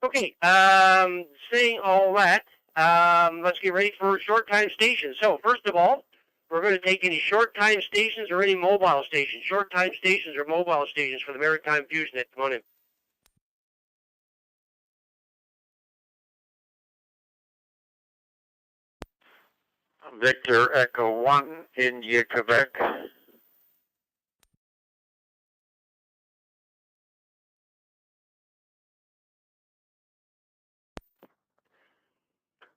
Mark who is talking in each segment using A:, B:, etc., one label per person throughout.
A: Okay, saying all that, let's get ready for short time stations. So, first of all, we're going to take any short time stations or any mobile stations. Short time stations or mobile stations for the Maritime Fusion Net. Come on in.
B: Victor Echo 1, India, Quebec.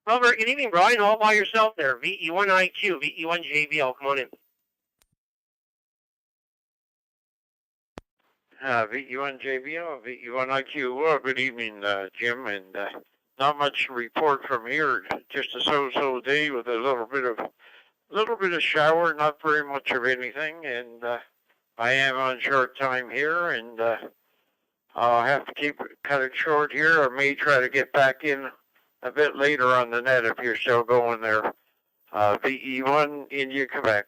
A: Well, very good evening, Brian. All by yourself there. VE1IQ, VE1JBL. Come on in.
B: VE1JBL, VE1IQ. Well, good evening, Jim, and not much to report from here. Just a so-so day with a little bit of shower, not very much of anything, and I am on short time here, and I'll have to cut it short here. I may try to get back in a bit later on the net if you're still going there. VE1, India, Quebec.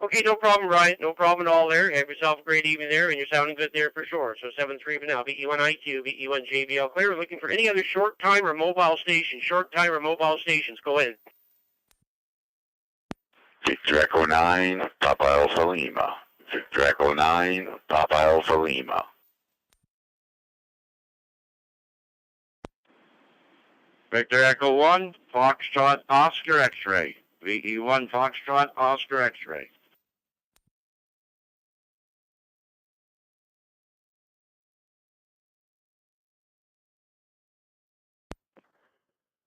A: Okay, no problem, Ryan. No problem at all there. Have yourself a great evening there, and you're sounding good there for sure. So 7-3 for now. VE1IQ, VE1JBL. Clear. Looking for any other short time or mobile stations. Short time or mobile stations. Go ahead.
C: Victor Echo 9, Papa Alpha Lima. Victor Echo 9, Papa Alpha Lima.
B: Victor Echo 1, Foxtrot Oscar X-Ray. VE1 Foxtrot Oscar X-Ray.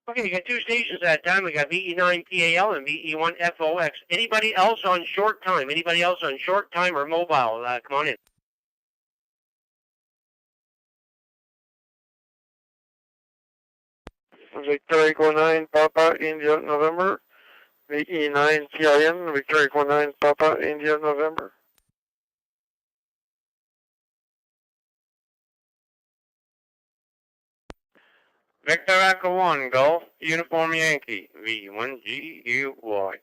A: Okay, you got two stations at that time. We got VE9PAL and VE1FOX. Anybody else on short time? Anybody else on short time or mobile? Come on in.
B: Victor Echo 9, Papa, India, November. VE9 PIN, Victor Echo 9, Papa, India, November. Victor Echo 1, Golf, Uniform Yankee, V1GUY.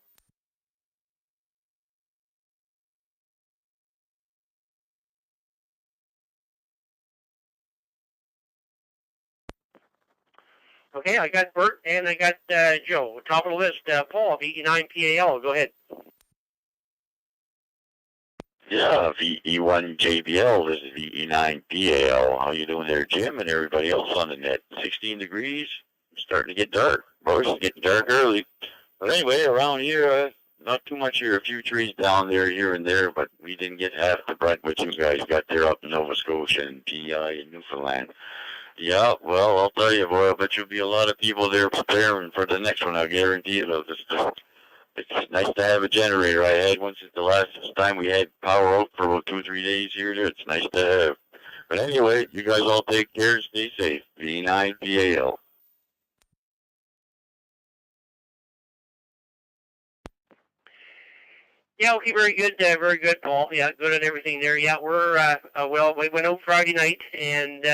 A: Okay, I got Bert and I got Joe. Top of the list, Paul, VE9PAL. Go ahead.
C: Yeah, VE1JBL, this is VE9PAL. How you doing there, Jim, and everybody else on the net? 16 degrees, starting to get dark. Boys, it's getting dark early. But anyway, around here, not too much here. A few trees down there, here and there, but we didn't get half the brunt what you guys got there up in Nova Scotia and PI and Newfoundland. Yeah, well, I'll tell you, boy, I bet you'll be a lot of people there preparing for the next one. I guarantee you. It's nice to have a generator. I had one since the last time we had power out for about 2 or 3 days here. It's nice to have. But anyway, you guys all take care and stay safe. V9PAL.
A: Yeah, okay, very good, Paul. Yeah, good on everything there. Yeah, we're well, we went out Friday night, and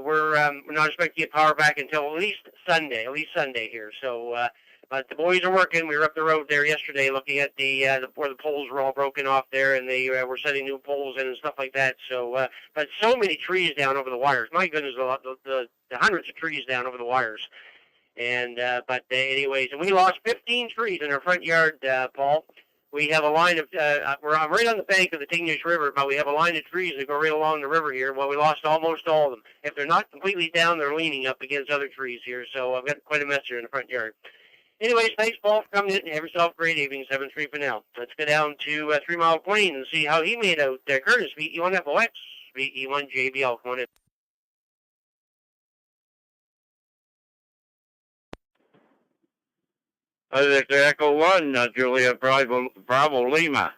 A: we're not expecting to get power back until at least Sunday here. So, but the boys are working. We were up the road there yesterday, looking at the where the poles were all broken off there, and they were setting new poles in and stuff like that. So, but so many trees down over the wires. My goodness, the hundreds of trees down over the wires. And but anyways, and we lost 15 trees in our front yard, Paul. We have a line of, we're right on the bank of the Tignish River, but we have a line of trees that go right along the river here. Well, we lost almost all of them. If they're not completely down, they're leaning up against other trees here. So I've got quite a mess here in the front yard. Anyways, thanks, Paul, for coming in. Have yourself a great evening. 7-3 for now. Let's go down to 3 Mile Plain and see how he made out. Curtis, VE1FOX, VE1JBL. Come on in.
B: Victor Echo 1, Julia Bravo Lima.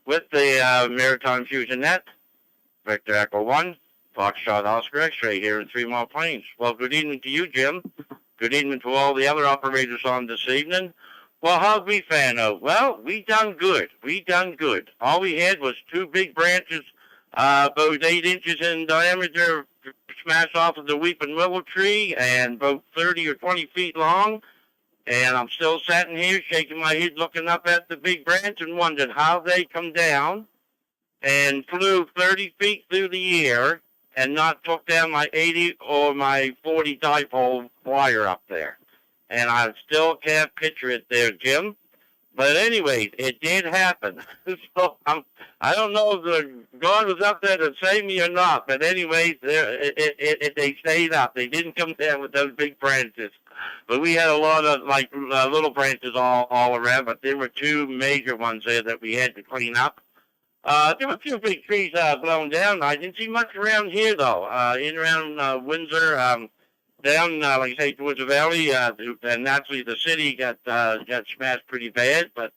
B: With the Maritime Fusion Net, Victor Echo 1, Foxtrot Oscar X-Ray here in 3 Mile Plains. Well, good evening to you, Jim. Good evening to all the other operators on this evening. Well, how'd we fan out? Well, we done good. All we had was 2 big branches, about 8 inches in diameter, smashed off of the weeping willow tree, and about 30 or 20 feet long. And I'm still sitting here shaking my head looking up at the big branch and wondering how they come down and flew 30 feet through the air and not took down my 80 or my 40 dipole wire up there. And I still can't picture it there, Jim. But anyway, it did happen. So I don't know if God was up there to save me or not. But anyways, they stayed up. They didn't come down with those big branches. But we had a lot of like little branches all around. But there were two major ones there that we had to clean up. There were a few big trees blown down. I didn't see much around here though. In around Windsor. Down, like I say, towards the valley, and naturally the city got smashed pretty bad. But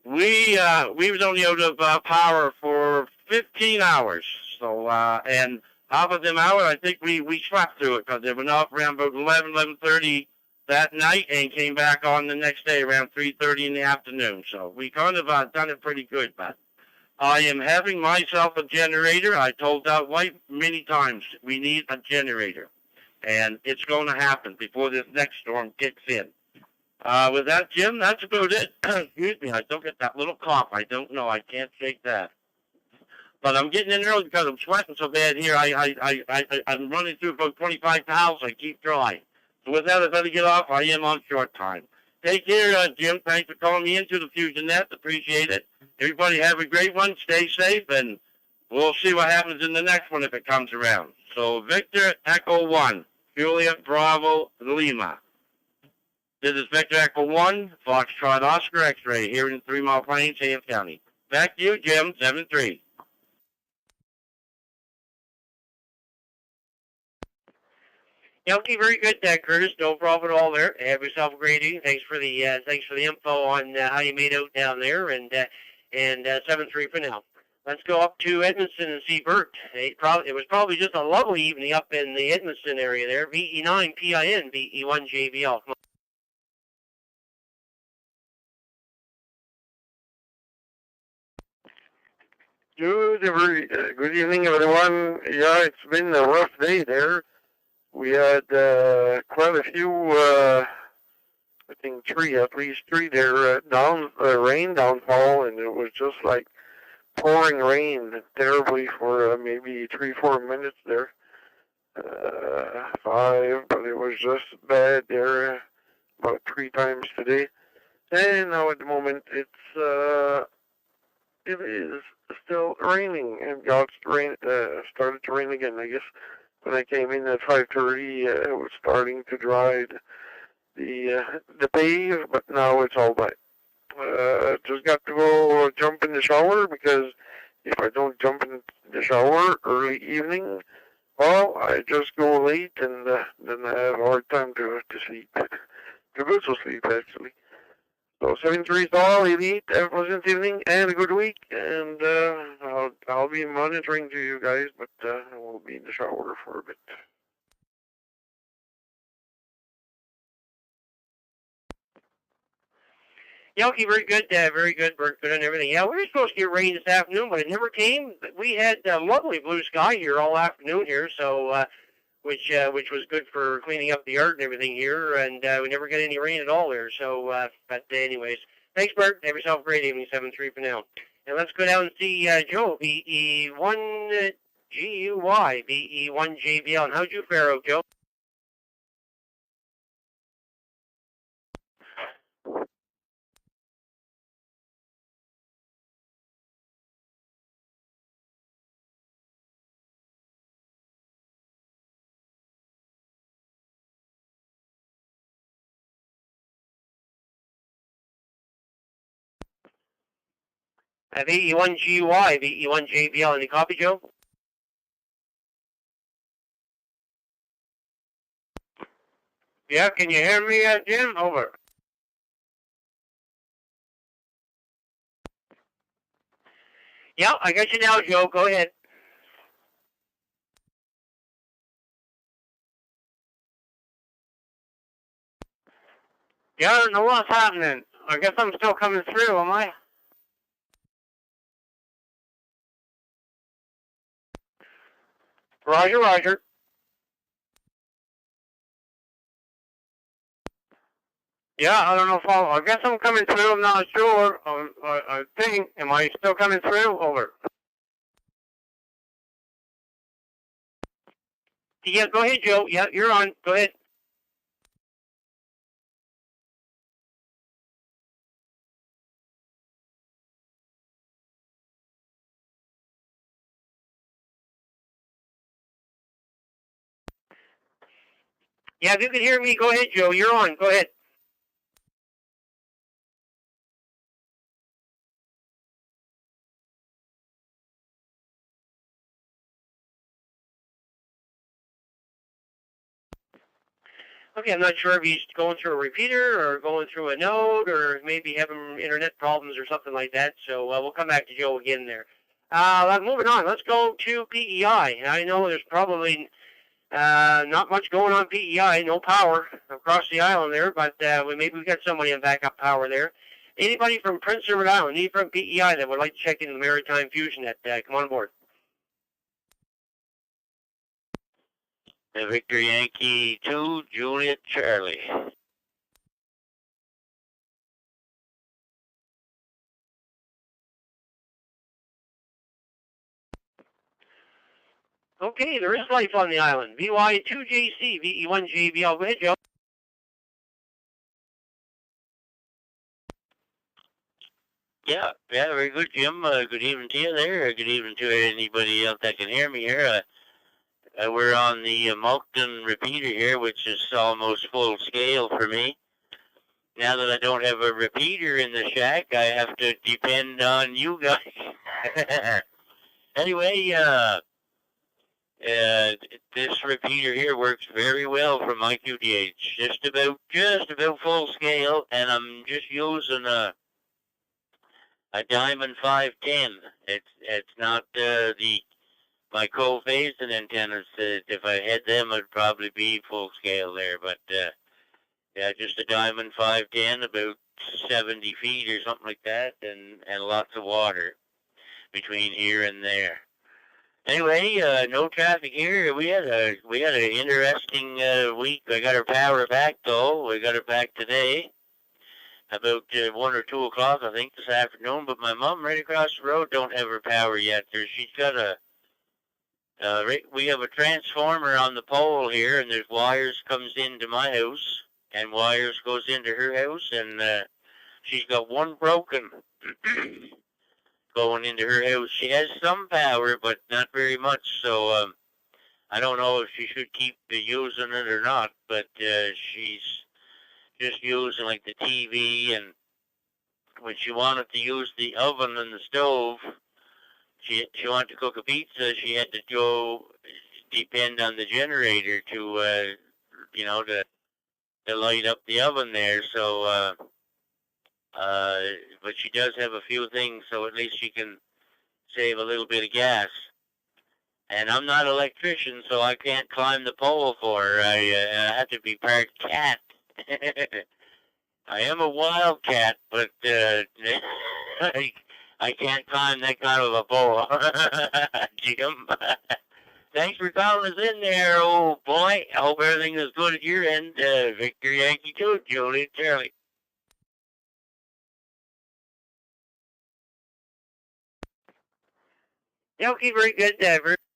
B: we was only out of power for 15 hours. So and half of them hours, I think we slept through it because they went off around about 11:30 that night and came back on the next day around 3:30 in the afternoon. So we kind of done it pretty good. But I am having myself a generator. I told that wife many times we need a generator. And it's going to happen before this next storm kicks in. With that, Jim, that's about it. Excuse me, I don't get that little cough. I don't know. I can't shake that. But I'm getting in early because I'm sweating so bad here. I'm running through about 25 towels. I keep dry. So with that, I better get off. I am on short time. Take care, Jim. Thanks for calling me into the Fusion Net. Appreciate it. Everybody have a great one. Stay safe, and we'll see what happens in the next one if it comes around. So Victor Echo 1, Juliet Bravo Lima. This is Victor Echo 1, Foxtrot Oscar X-Ray here in 3 Mile Plains, Hayes County. Back to you, Jim, 7-3.
A: Yeah, okay, very good, Curtis. No problem at all there. Have yourself a great evening. Thanks for the info on how you made out down there, and 7-3 for now. Let's go up to Edmonton and see Bert. It was probably just a lovely evening up in the Edmonton area there. VE9 PIN, VE1 JBL. Come on.
D: Good evening, everyone. Yeah, it's been a rough day there. We had quite a few, I think at least three there, rain downfall, and it was just like pouring rain terribly for maybe 3-4 minutes there. 5, but it was just bad there about 3 times today. And now at the moment it is still raining, and started to rain again. I guess when I came in at 5:30, it was starting to dry the pave, but now it's all right. Just got to go jump in the shower, because if I don't jump in the shower early evening, well, I just go late, and then I have a hard time to sleep. To go to sleep, actually. So 7-3 is all. 88. Have a pleasant evening and a good week. And I'll be monitoring to you guys, but I will be in the shower for a bit.
A: Yeah, okay, very good, Bert, good on everything. Yeah, we were supposed to get rain this afternoon, but it never came. We had lovely blue sky here all afternoon here, so which was good for cleaning up the yard and everything here, and we never got any rain at all there. So, but anyways, thanks, Bert. Have yourself a great evening. 7-3 for now. And let's go down and see Joe, VE1 GUY, VE1 JBL. And how'd you fare out, Joe? VE1 GUY, VE1 JBL. Any copy, Joe? Yeah, can you hear me, Jim? Over. Yeah, I got you now, Joe. Go ahead. Yeah, I don't know what's happening. I guess I'm still coming through, am I? Roger, roger. Yeah, I don't know if I guess I'm coming through. I'm not sure. I think. Am I still coming through? Over. Yeah, go ahead, Joe. Yeah, you're on. Go ahead. Yeah, if you can hear me, go ahead, Joe. You're on. Go ahead. Okay, I'm not sure if he's going through a repeater or going through a node or maybe having internet problems or something like that. So we'll come back to Joe again there. Moving on, let's go to PEI. I know there's probably not much going on PEI, no power across the island there, but maybe we got somebody in backup power there. Anybody from Prince Edward Island, any from PEI that would like to check into the Maritime Fusion Net, come on board.
B: Victor Yankee 2, Juliet Charlie.
A: Okay, there is life on the island. VY2JC, VE1JBL. Go ahead, Joe.
B: Yeah, very good, Jim. Good evening to you there. Good evening to anybody else that can hear me here. We're on the Moncton repeater here, which is almost full scale for me. Now that I don't have a repeater in the shack, I have to depend on you guys. Anyway, this repeater here works very well for my QTH. Just about full scale, and I'm just using a Diamond 510. It's not my co-phasing antennas. If I had them, it'd probably be full scale there. But yeah, just a Diamond 510, about 70 feet or something like that, and lots of water between here and there. Anyway, no traffic here. We had an interesting week. I got our power back though. We got it back today, about 1 or 2 o'clock, I think, this afternoon. But my mom right across the road don't have her power yet. She's got we have a transformer on the pole here, and there's wires comes into my house, and wires goes into her house, and she's got one broken going into her house. She has some power, but not very much, so I don't know if she should keep using it or not, but she's just using like the TV, and when she wanted to use the oven and the stove, she wanted to cook a pizza, she had to go depend on the generator to to light up the oven there. So but she does have a few things, so at least she can save a little bit of gas. And I'm not an electrician, so I can't climb the pole for her. I have to be part cat. I am a wildcat, but I can't climb that kind of a pole. Jim, thanks for calling us in there, old boy. I hope everything is good at your end. Victor Yankee 2, Juliet Charlie.
A: Yeah, okay, very good,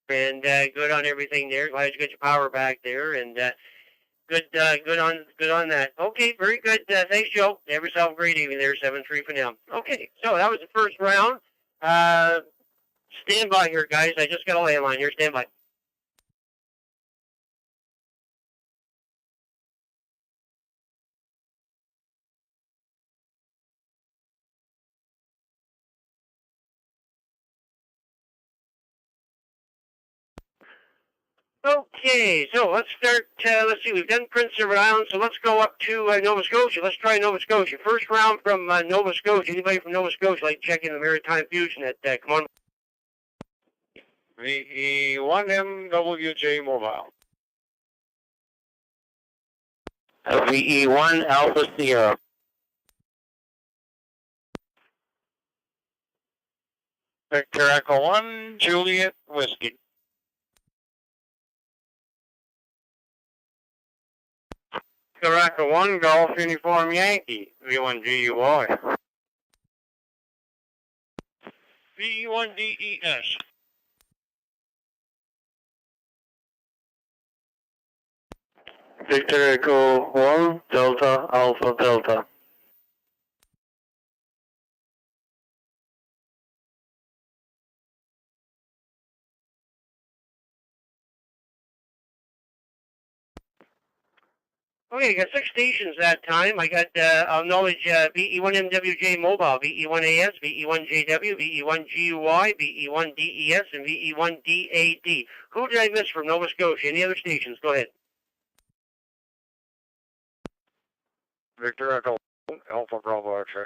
A: and good on everything there. Glad you got your power back there, and good on that. Okay, very good. Thanks, Joe. Have yourself a great evening there. 7-3 for now. Okay, so that was the first round. Stand by here, guys. I just got a landline here. Stand by. Okay, so let's start. Let's see, we've done Prince Edward Island, so let's go up to Nova Scotia. Let's try Nova Scotia. First round from Nova Scotia. Anybody from Nova Scotia like checking the Maritime Fusion at come on.
B: VE1MWJ Mobile. VE1 Alpha Sierra. Victor Echo 1, Juliet Whiskey. Victor Echo 1, Golf Uniform Yankee, V1GUI. V1DES.
D: Victor Echo 1, Delta, Alpha, Delta.
A: Okay, I got 6 stations that time. I got, I'll acknowledge VE1MWJ Mobile, VE1AS, VE1JW, VE1GUY, VE1DES, and VE1DAD. Who did I miss from Nova Scotia? Any other stations? Go ahead.
D: Victor Echo, Alpha Bravo X-ray.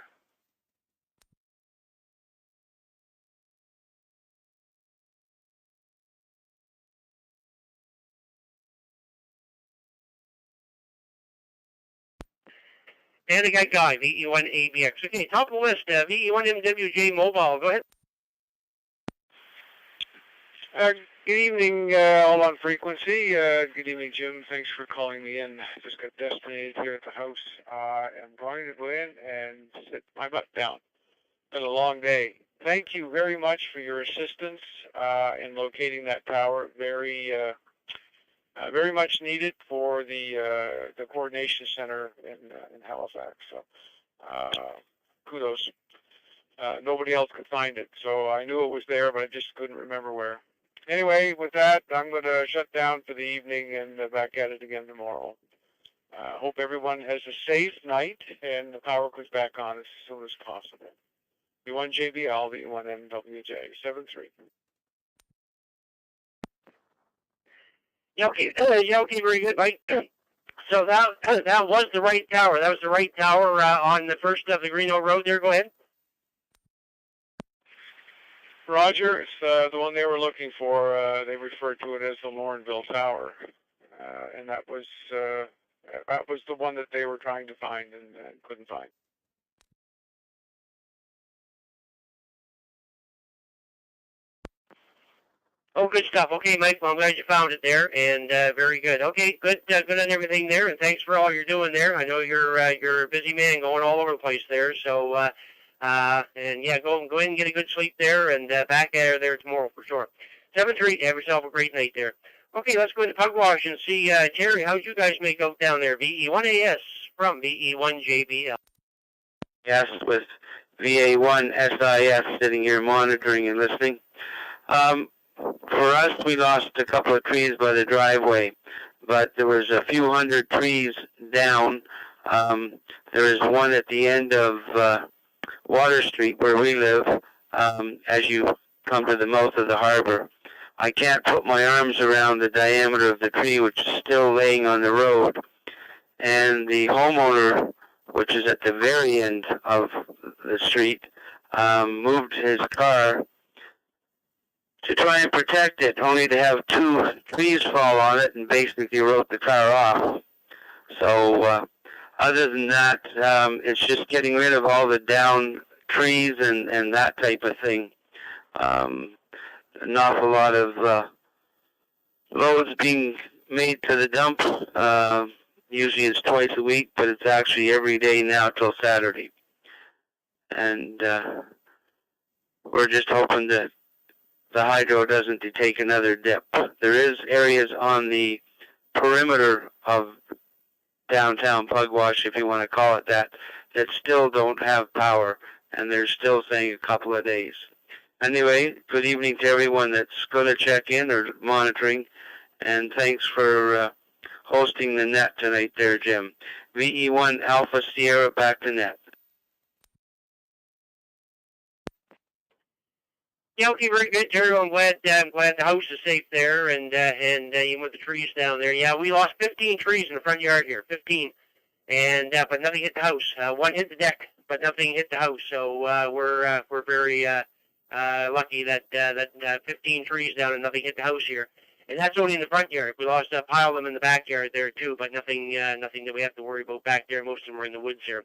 A: And I got Guy, VE1ABX. Okay, top of the list, VE1MWJ Mobile. Go ahead.
E: Good evening, all on frequency. Good evening, Jim. Thanks for calling me in. Just got destinated here at the house. I'm going to go in and sit my butt down. Been a long day. Thank you very much for your assistance in locating that tower. Very much needed for the coordination center in Halifax. So kudos. Nobody else could find it, so I knew it was there, but I just couldn't remember where. Anyway, with that, I'm going to shut down for the evening and back at it again tomorrow. Hope everyone has a safe night and the power comes back on as soon as possible. V1JBL, V1MWJ, 73.
A: Yeah, okay. Yeah, okay, very good, Mike. So that was the right tower. That was the right tower on the first of the Greeno Road there. Go ahead.
E: Roger, it's the one they were looking for. They referred to it as the Laurenville Tower, and that was the one that they were trying to find and couldn't find.
A: Oh, good stuff. Okay, Mike. Well, I'm glad you found it there, and very good. Okay, good on everything there, and thanks for all you're doing there. I know you're a busy man going all over the place there. So, and yeah, go in and get a good sleep there, and back at her there tomorrow for sure. 7-3. Have yourself a great night there. Okay, let's go into Pugwash and see Terry. How'd you guys make out down there? VE1AS from VE1JBL.
B: Yes, with VA1SIS sitting here monitoring and listening. For us, we lost a couple of trees by the driveway, but there was a few hundred trees down. There is one at the end of Water Street where we live, as you come to the mouth of the harbor. I can't put my arms around the diameter of the tree, which is still laying on the road. And the homeowner, which is at the very end of the street, moved his car to try and protect it, only to have 2 trees fall on it and basically wrote the car off. So other than that, it's just getting rid of all the down trees and that type of thing. An awful lot of loads being made to the dump. Usually it's twice a week, but it's actually every day now till Saturday. And we're just hoping that the hydro doesn't take another dip. There is areas on the perimeter of downtown Pugwash, if you want to call it that still don't have power, and they're still saying a couple of days. Anyway, good evening to everyone that's going to check in or monitoring, and thanks for hosting the net tonight there, Jim. VE1 Alpha Sierra, back to net.
A: Yeah, okay, very good, Terry. I'm glad the house is safe there, and even with the trees down there. Yeah, we lost 15 trees in the front yard here, 15, and but nothing hit the house. One hit the deck, but nothing hit the house. So we're very lucky that 15 trees down and nothing hit the house here. And that's only in the front yard. We lost a pile of them in the backyard there too, but nothing that we have to worry about back there. Most of them are in the woods here.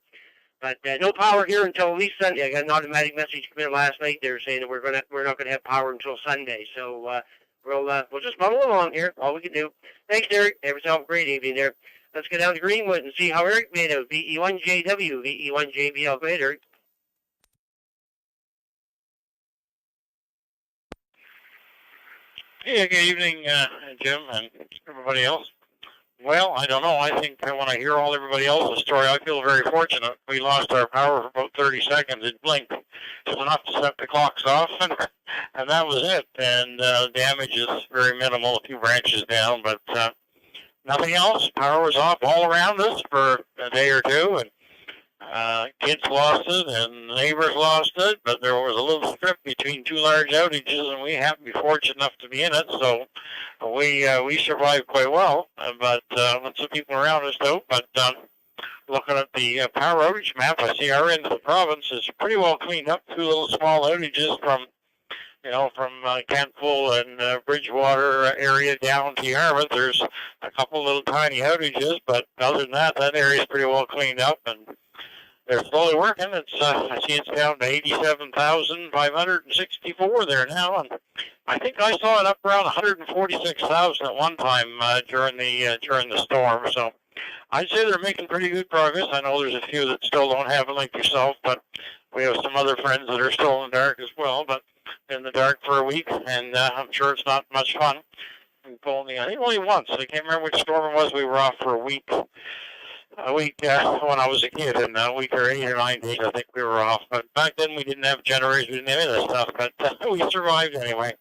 A: But no power here until at least Sunday. I got an automatic message come in last night. They were saying that we're not going to have power until Sunday. So we'll just muddle along here. All we can do. Thanks, Eric. Have yourself a great evening there. Let's get down to Greenwood and see how Eric made out. VE1JW, VE1JBL. Go ahead, Eric.
F: Hey, good evening, Jim and everybody else. Well, I don't know. I think that when I hear everybody else's story, I feel very fortunate. We lost our power for about 30 seconds. It blinked. It's enough to set the clocks off, and that was it. And damage is very minimal, a few branches down, but nothing else. Power was off all around us for a day or two, and kids lost it, and neighbors lost it, but there was a little strip between two large outages, and we happened to be fortunate enough to be in it, so we survived quite well. But lots of people around us don't. But looking at the power outage map, I see our end of the province is pretty well cleaned up. Two little small outages from Kentville and Bridgewater area down to Yarmouth. There's a couple little tiny outages, but other than that, that area is pretty well cleaned up, and they're slowly working. It's I see it's down to 87,564 there now, and I think I saw it up around 146,000 at one time during the storm. So I'd say they're making pretty good progress. I know there's a few that still don't have it like yourself, but we have some other friends that are still in the dark as well, but in the dark for a week, and I'm sure it's not much fun. I think only once. I can't remember which storm it was. We were off for a week when I was a kid, and a week or 8 or 9 days, I think we were off. But back then we didn't have generators, we didn't have any of that stuff, but we survived anyway.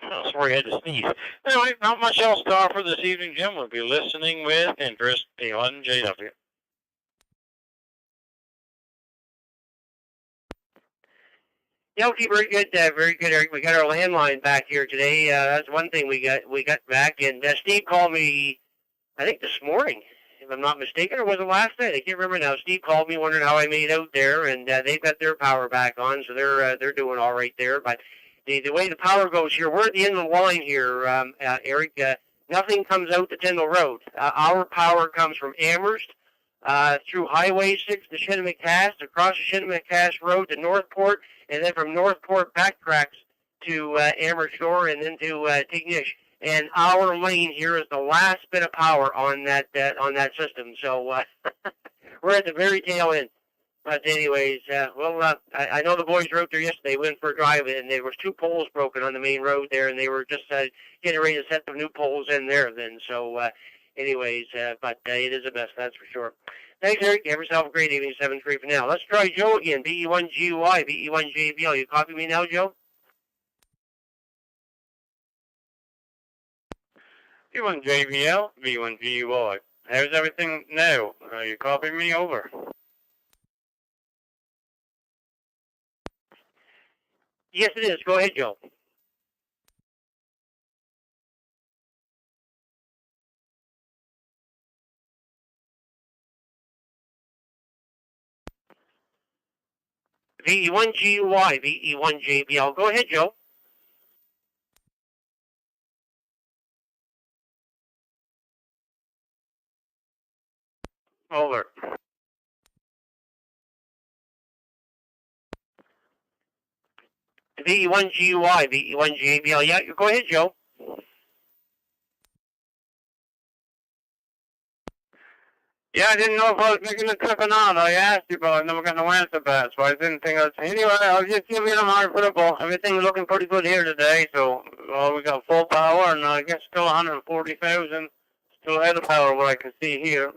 F: Oh, sorry, I had to sneeze. Anyway, not much else to offer this evening, Jim. We'll be listening with interest. A1JW.
A: Yeah, okay, very good, Eric. We got our landline back here today. That's one thing we got back. And Steve called me, I think this morning, if I'm not mistaken, or was it last night? I can't remember now. Steve called me wondering how I made out there, and they've got their power back on, so they're doing all right there. But the way the power goes here, we're at the end of the line here, Eric. Nothing comes out to Tyndall Road. Our power comes from Amherst through Highway 6 to Shinnemakast, across the Shinnemakast Road to Northport, and then from Northport backtracks to Amherst Shore and then to Tignish. And our lane here is the last bit of power on that system. So we're at the very tail end. But anyways, I know the boys were out there yesterday, went for a drive, and there was 2 poles broken on the main road there, and they were just getting ready to set some new poles in there then. So anyways, but it is a mess, that's for sure. Thanks, Eric. Have yourself a great evening. 7-3 for now. Let's try Joe again. BE1GUI, BE1JBL. You copy me now, Joe?
F: B1JBL, B1GUI. How's everything now? You copy me over?
A: Yes, it is. Go ahead, Joe. BE1GUI, BE1JBL. Go ahead, Joe. Over. BE1GUI, BE1JBL. Yeah, go ahead, Joe.
F: Yeah, I didn't know if I was making the trip or not. I asked you, but I never got no answer back, so I didn't think I'd say. Anyway, I'll just give you the hard football. Everything's looking pretty good here today, so we got full power, and I guess still 140,000. Still ahead of power, what I can see here.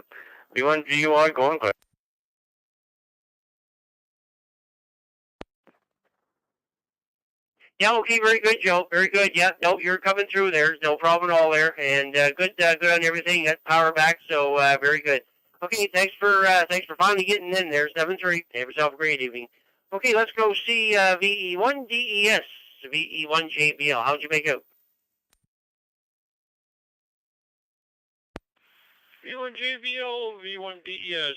F: B1GUI going quick.
A: Yeah, okay, very good, Joe. Very good. Yeah, no, you're coming through there. No problem at all there. And good on everything. Got power back, so very good. Okay, thanks for finally getting in there. 7-3. Have yourself a great evening. Okay, let's go see VE1DES, VE1JBL. How'd you make out?
F: V1JBL, V1DES.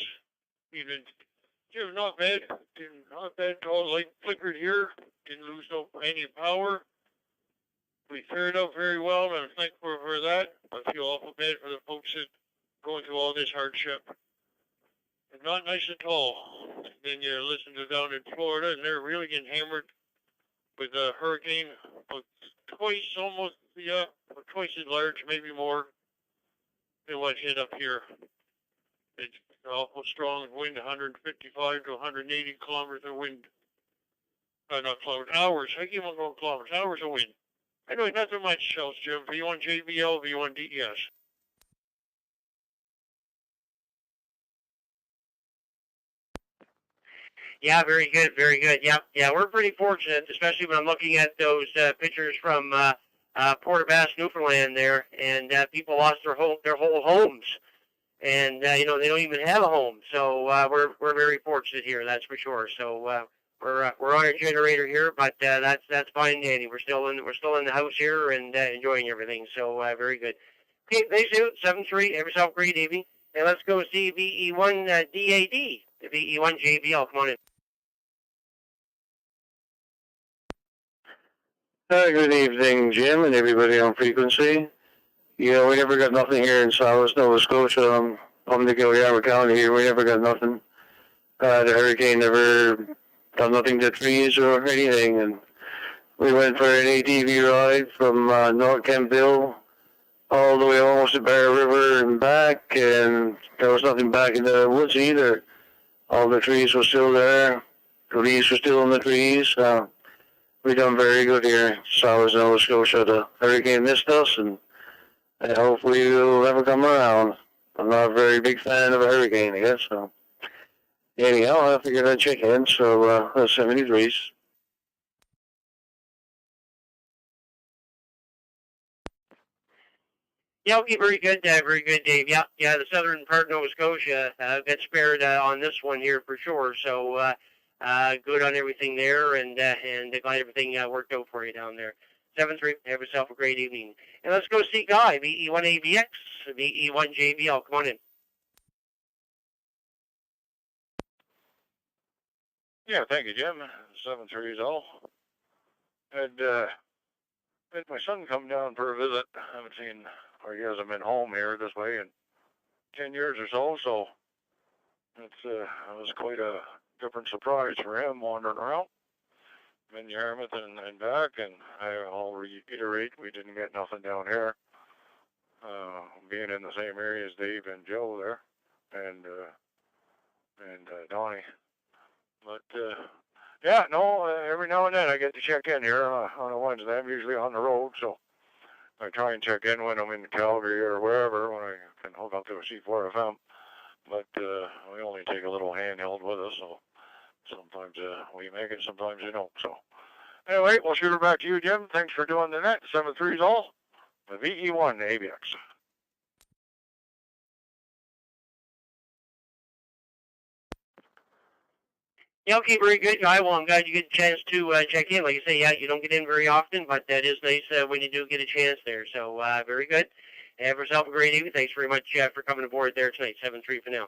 F: Not bad. Not bad at all. Light flickered here. Didn't lose any power. We fared out very well, and I'm thankful for that. I feel awful bad for the folks that going through all this hardship. It's not nice at all. Then you listen to down in Florida, and they're really getting hammered with a hurricane, twice as large, maybe more than what hit up here. It's awful strong wind, 155 to 180 kilometers of wind. Not kilometers, hours. I keep on going kilometers, hours of wind. Anyway, nothing much else, Jim. V1 JBL, V1 DES.
A: Yeah, very good, very good. Yeah, we're pretty fortunate, especially when I'm looking at those pictures from Port Bass, Newfoundland there, and people lost their whole homes, and they don't even have a home. So we're very fortunate here, that's for sure. So we're on a generator here, but that's fine, Danny. We're still in the house here and enjoying everything. So very good. Okay, thanks, you. 7-3. Have yourself a great evening, and let's go see VE1 DAD, the VE1 JBL. Come on in.
D: Good evening, Jim, and everybody on frequency. Yeah, we never got nothing here in South Nova Scotia. I'm the Gilliammer County here. We never got nothing. The hurricane never done nothing to trees or anything, and we went for an ATV ride from North Kempville all the way almost to Bear River and back, and there was nothing back in the woods either. All the trees were still there. The leaves were still on the trees. We done very good here in South Nova Scotia. The hurricane missed us, and hopefully it'll never come around. I'm not a very big fan of a hurricane, I guess. So anyhow, I figured I'd check in. So 73s.
A: Yeah, okay, very good, Dave. Yeah, the southern part of Nova Scotia got spared on this one here for sure. So good on everything there, and glad everything worked out for you down there. 7-3. Have yourself a great evening, and let's go see Guy, VE1 AVX, VE1 JBL. Come on in.
F: Yeah, thank you, Jim. 7-3 is all. Had my son come down for a visit. I haven't seen, or he hasn't been home here this way in 10 years or so, so it was quite a different surprise for him wandering around in Yarmouth and back, and I'll reiterate, we didn't get nothing down here, being in the same area as Dave and Joe there, and Donnie. But yeah, no, every now and then I get to check in here on a Wednesday. I'm usually on the road, so I try and check in when I'm in Calgary or wherever, when I can hook up to a C4 FM. But we only take a little handheld with us, so sometimes we make it, sometimes we don't. So anyway, we'll shoot her back to you, Jim. Thanks for doing the net. 7-3's all. The VE1 ABX.
A: Yeah, okay, very good, Guy. Well, I'm glad you get a chance to check in. Like I say, yeah, you don't get in very often, but that is nice when you do get a chance there. So very good. Have yourself a great evening. Thanks very much for coming aboard there tonight. 7-3 for now.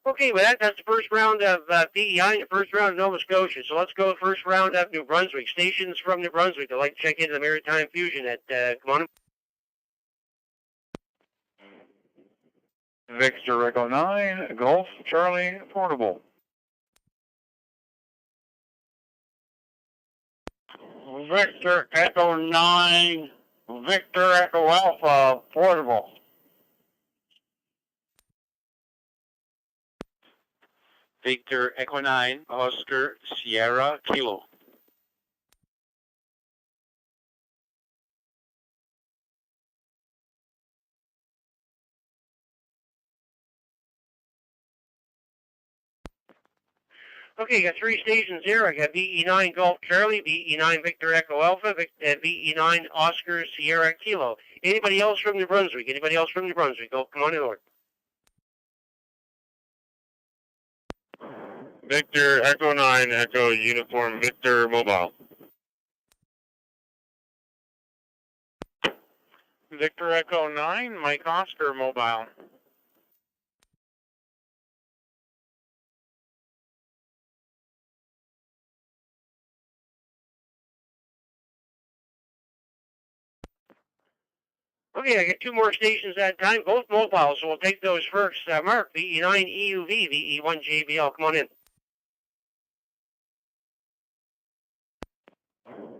A: Okay, with that's the first round of PEI and the first round of Nova Scotia. So let's go first round of New Brunswick. Stations from New Brunswick that like to check into the Maritime Fusion Net. Come on.
E: Victor Echo 9, Golf Charlie Portable.
B: Victor Echo 9, Victor Echo Alpha, Portable.
G: Victor Echo 9, Oscar Sierra Kilo.
A: Okay, got three stations here. I got VE9 Golf Charlie, VE9 Victor Echo Alpha, VE9 Oscar Sierra Kilo. Anybody else from New Brunswick? Anybody else from New Brunswick? Oh, come on in, Lord.
F: Victor Echo 9, Echo Uniform Victor Mobile. Victor Echo 9, Mike Oscar Mobile.
A: Okay, I got two more stations at a time, both mobile, so we'll take those first. Mark, VE9 EUV, VE1 JBL. Come on in.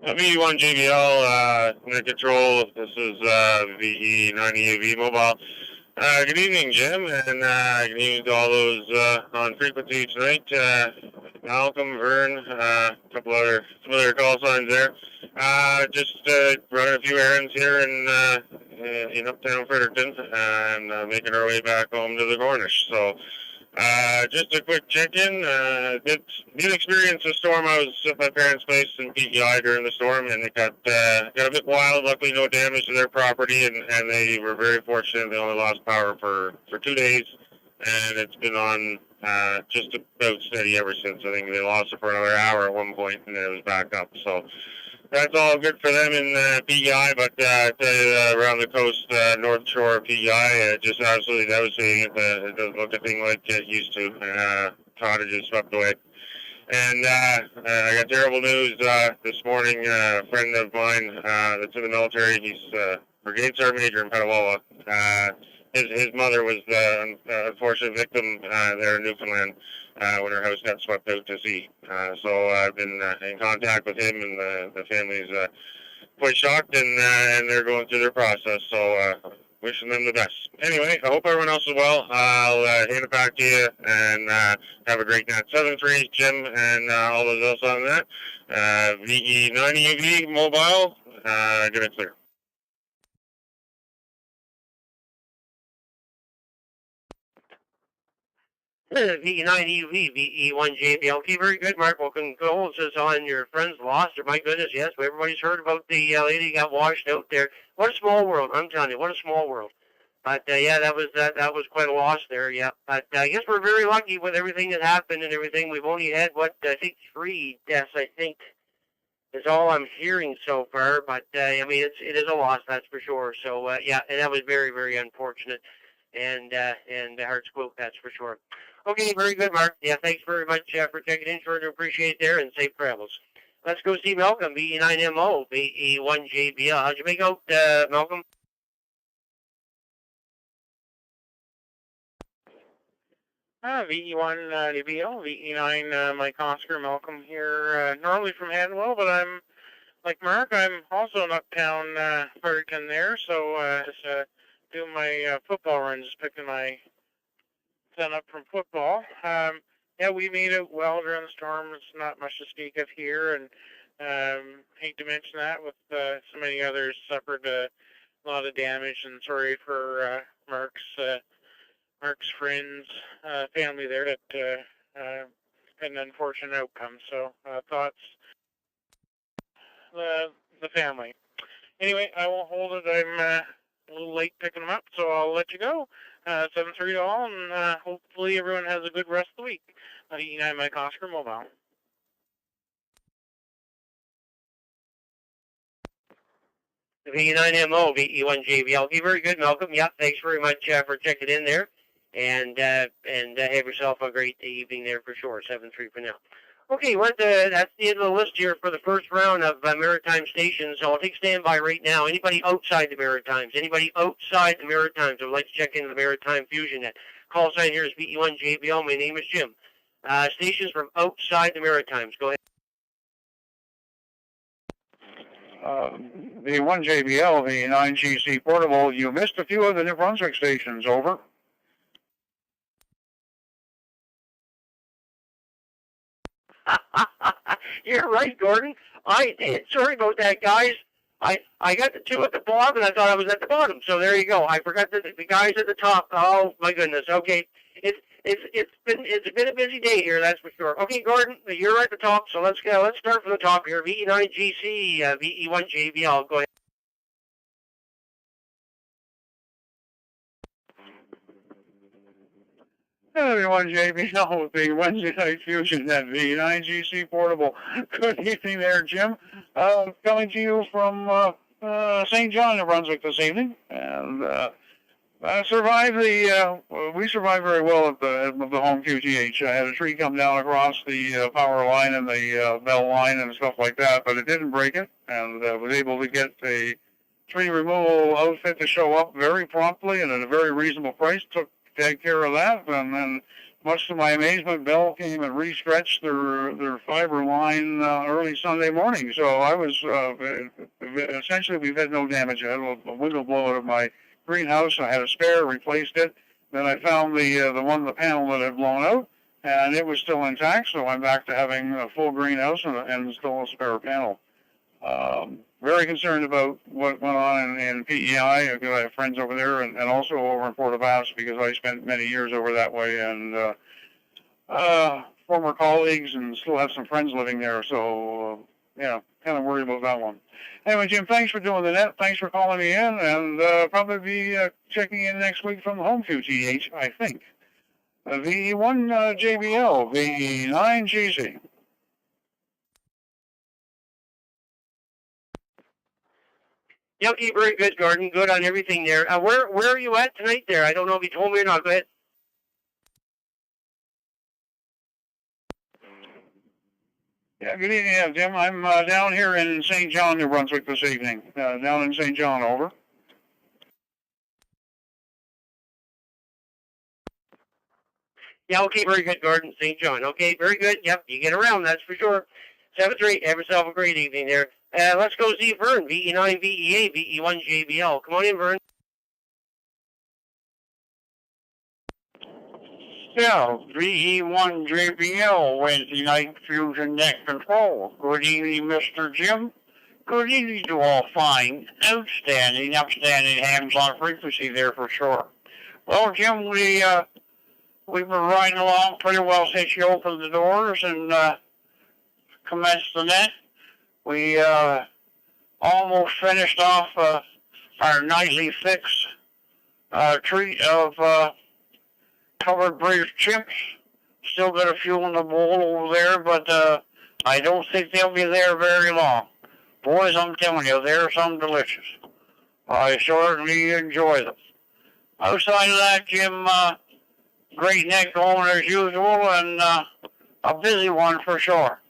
F: VE1 JBL, under control. This is VE9 EUV Mobile. Good evening, Jim, and good evening to all those on frequency tonight. Malcolm, Vern, a couple other some other call signs there. Just running a few errands here in Uptown Fredericton and making our way back home to the Cornish. So just a quick check-in. Did experience a storm. I was at my parents' place in PEI during the storm, and it got a bit wild. Luckily, no damage to their property, and they were very fortunate. They only lost power for 2 days, and it's been on just about steady ever since. I think they lost it for another hour at one point, and then it was back up. So that's all good for them in PEI, but I tell you, around the coast, North Shore of PEI, just absolutely devastating. It doesn't look a thing like it used to. Cottages swept away. And I got terrible news this morning. A friend of mine that's in the military, he's Brigade Sergeant Major in Petawawa. His mother was the unfortunate victim there in Newfoundland when her house got swept out to sea. So I've been in contact with him, and the family's quite shocked, and they're going through their process. So wishing them the best. Anyway, I hope everyone else is well. I'll hand it back to you, and have a great night. 7-3, Jim, and all those else on that. VE9EV mobile, good and clear.
A: VE9EV, VE1JBL. Okay, very good, Mark. Well, condolences on your friend's loss. My goodness, yes, everybody's heard about the lady who got washed out there. What a small world, I'm telling you, what a small world. But yeah, that was quite a loss there, yeah. But I guess we're very lucky with everything that happened and everything. We've only had, I think 3 deaths, I think, is all I'm hearing so far. But, I mean, it is a loss, that's for sure. So, yeah, and that was very, very unfortunate. And hearts quote, that's for sure. Okay, very good, Mark. Yeah, thanks very much for checking in. Sure to appreciate it there, and safe travels. Let's go see Malcolm, VE9MO, VE1JBL. How'd you make out, Malcolm?
F: VE1 DBL, VE9 Mike Oscar, Malcolm here, normally from Hanwell, but I'm, like Mark, I'm also in Uptown Fredericton there, so just doing my football runs, picking my son up from football. Yeah, we made it well during the storm. It's not much to speak of here, and hate to mention that with so many others suffered a lot of damage, and sorry for Mark's friends, family there that had an unfortunate outcome. So thoughts, the family. Anyway, I won't hold it. I'm a little late picking them up, so I'll let you go. 7-3 to all, and hopefully everyone has a good rest of the week. E9 Mike Oscar Mobile.
A: VE9MO, VE1JBL. Okay, very good, Malcolm. Yeah, thanks very much for checking in there. And have yourself a great evening there for sure. 7-3 for now. Okay, that's the end of the list here for the first round of Maritime stations. So I'll take standby right now. Anybody outside the Maritimes? Anybody outside the Maritimes who would like to check into the Maritime Fusion Net? Call sign here is VE1JBL. My name is Jim. Stations from outside the Maritimes. Go ahead.
H: The 1JBL, the 9GC portable, you missed a few of the New Brunswick stations, over.
A: You're right, Gordon. Sorry about that, guys. I got the 2 at the bottom, and I thought I was at the bottom. So there you go. I forgot the guys at the top. Oh my goodness. Okay, it's been a busy day here, that's for sure. Okay, Gordon, you're at the top. So let's go. Let's start from the top here. VE9GC, VE1JBL. Go ahead.
H: Everyone, JBL with the Wednesday Night Fusion Net, the 9GC portable. Good evening there, Jim. Coming to you from St. John, New Brunswick this evening. And we survived very well at the home QTH. I had a tree come down across the power line and the bell line and stuff like that, but it didn't break it, and was able to get a tree removal outfit to show up very promptly and at a very reasonable price. Took care of that, and then, much to my amazement, Bell came and re-stretched their fiber line early Sunday morning. So I was essentially, we've had no damage. I had a window blowout of my greenhouse. I had a spare, replaced it. Then I found the panel that had blown out, and it was still intact. So I'm back to having a full greenhouse and still a spare panel. Very concerned about what went on in PEI. Because I have friends over there, and also over in Port aux Basques because I spent many years over that way, and former colleagues, and still have some friends living there. So yeah, kind of worried about that one. Anyway, Jim, thanks for doing the net. Thanks for calling me in, and probably be checking in next week from the home QTH, I think. VE1 JBL, VE9 GC.
A: Yeah, okay, very good, Gordon. Good on everything there. Where are you at tonight there? I don't know if you told me or not. Go ahead.
H: Yeah, good evening, Jim. I'm down here in St. John, New Brunswick this evening. Down in St. John, over.
A: Yeah, okay, very good, Gordon. St. John. Okay, very good. Yep, you get around, that's for sure. 7-3, have yourself a great evening there. Let's go see Vern, VE9 VEA, VE1 JBL. Come on in, Vern.
F: Yeah, VE1 JBL, Wednesday night Fusion Net Control. Good evening, Mr. Jim. Good evening to all. Fine. Outstanding hands-on frequency there for sure. Well, Jim, we've been riding along pretty well since you opened the doors and commenced the net. We almost finished off our nightly fix treat of covered British chips. Still got a few in the bowl over there, but I don't think they'll be there very long. Boys, I'm telling you, they're some delicious. I certainly enjoy them. Outside of that, Jim, great net going as usual, and a busy one for sure.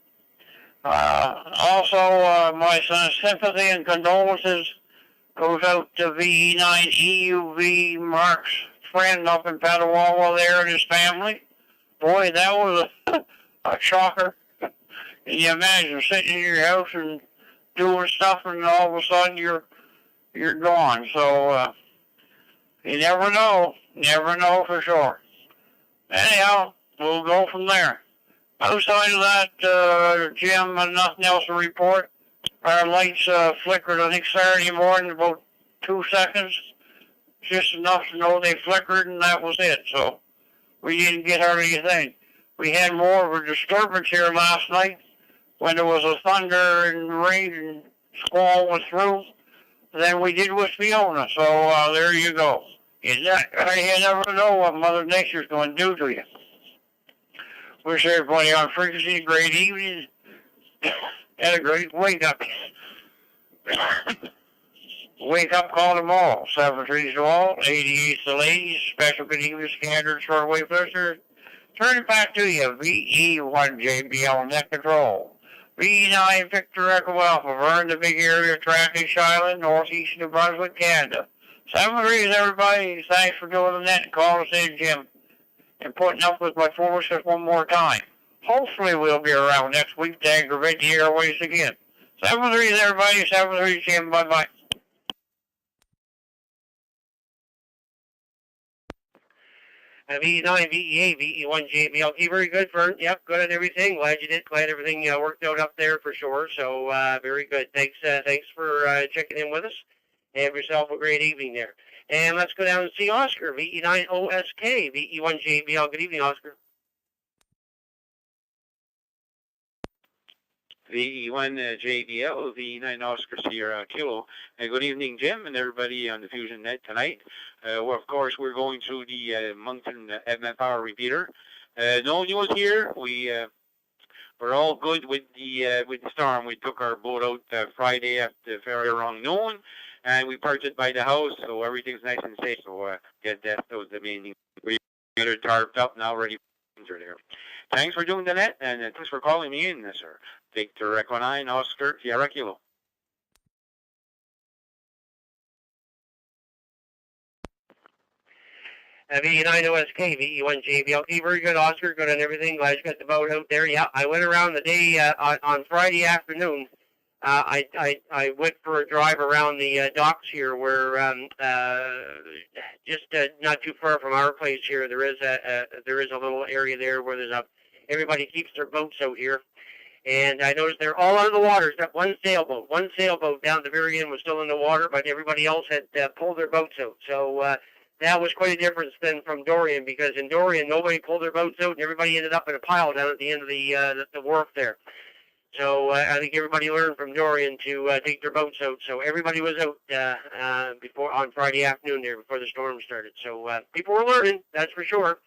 F: Also, my sympathy and condolences goes out to VE9 EUV Mark's friend up in Petawawa there and his family. Boy, that was a shocker. Can you imagine sitting in your house and doing stuff, and all of a sudden you're gone? So you never know for sure. Anyhow, we'll go from there. Outside of that, Jim, nothing else to report. Our lights flickered, I think, Saturday morning, about 2 seconds. Just enough to know they flickered, and that was it. So we didn't get hardly anything. We had more of a disturbance here last night when there was a thunder and rain and squall went through than we did with Fiona. So there you go. You never know what Mother Nature's going to do to you. Wish everybody on frequency a great evening and a great wake-up. Wake-up call tomorrow. 7-3 to all, 88 to ladies, special good evening standard shortwave listeners. Turn it back to you, VE1 JBL Net Control. VE9 Victor Echo Alpha, Vern, the big area of Traffic Island, northeast New Brunswick, Canada. 7-3 everybody. Thanks for doing the net and calling us in, Jim, and putting up with my foolishness one more time. Hopefully we'll be around next week to aggravate the airways again. 7-3 everybody. 7-3 Jim. Bye-bye.
A: VE9 VEA, VE1 JBL. Okay, very good, Vern. Yep, good on everything. Glad you did. Glad everything worked out up there for sure. So very good. Thanks for checking in with us. Have yourself a great evening there. And let's go down and see Oscar, VE9 OSK, VE1 JBL. Good evening, Oscar.
G: VE1 JBL, VE9 Oscar Sierra Kilo. Good evening, Jim, and everybody on the Fusion Net tonight. Well, of course, we're going through the Moncton FMF Power Repeater. No news here. We're all good with the storm. We took our boat out Friday after very around noon, and we parked it by the house, so everything's nice and safe. So that was the main thing. We got it tarped up now, ready for there. Thanks for doing the net, and thanks for calling me in, sir. Victor Echo 9, Oscar Sierra Kilo.
A: VE9 OSK, VE1 JBL. Okay, very good, Oscar. Good on everything. Glad you got the boat out there. Yeah, I went around the day on Friday afternoon. I went for a drive around the docks here, where just not too far from our place here, there is a little area there where everybody keeps their boats out here. And I noticed they're all under the water except one sailboat. One sailboat down at the very end was still in the water, but everybody else had pulled their boats out. So that was quite a difference than from Dorian, because in Dorian, nobody pulled their boats out, and everybody ended up in a pile down at the end of the wharf there. So I think everybody learned from Dorian to take their boats out. So everybody was out before on Friday afternoon there before the storm started. So people were learning, that's for sure.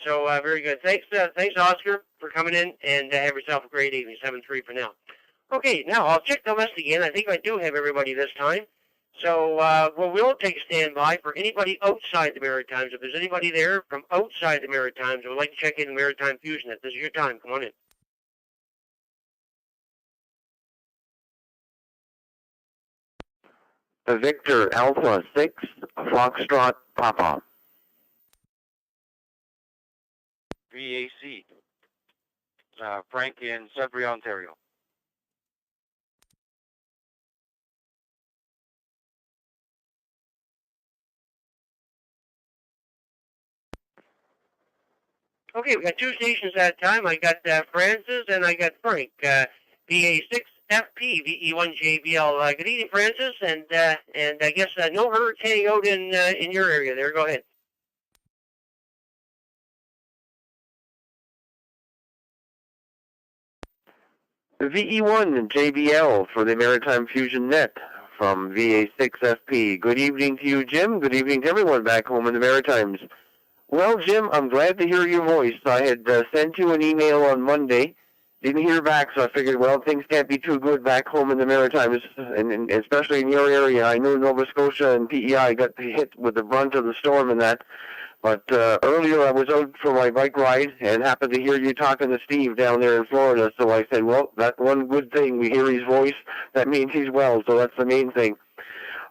A: So very good. Thanks, Oscar, for coming in, and have yourself a great evening. 7-3 for now. Okay, now I'll check the list again. I think I do have everybody this time. So we'll take a standby for anybody outside the Maritimes. If there's anybody there from outside the Maritimes who would like to check in the Maritime Fusion Net, this is your time. Come on in.
I: Victor Alpha 6, Foxtrot Papa.
G: VAC. Frank in Sudbury, Ontario.
A: Okay, we got two stations at a time. I got Francis and I got Frank. VA6 FP VE1JBL. Good evening, Francis, and I guess no hurricane out in your area there. Go ahead.
I: VE1 JBL for the Maritime Fusion Net from VA6FP. Good evening to you, Jim. Good evening to everyone back home in the Maritimes. Well, Jim, I'm glad to hear your voice. I had sent you an email on Monday. Didn't hear back, so I figured, well, things can't be too good back home in the Maritimes, and especially in your area. I know Nova Scotia and PEI got hit with the brunt of the storm and that. But earlier I was out for my bike ride and happened to hear you talking to Steve down there in Florida. So I said, well, that's one good thing. We hear his voice. That means he's well. So that's the main thing.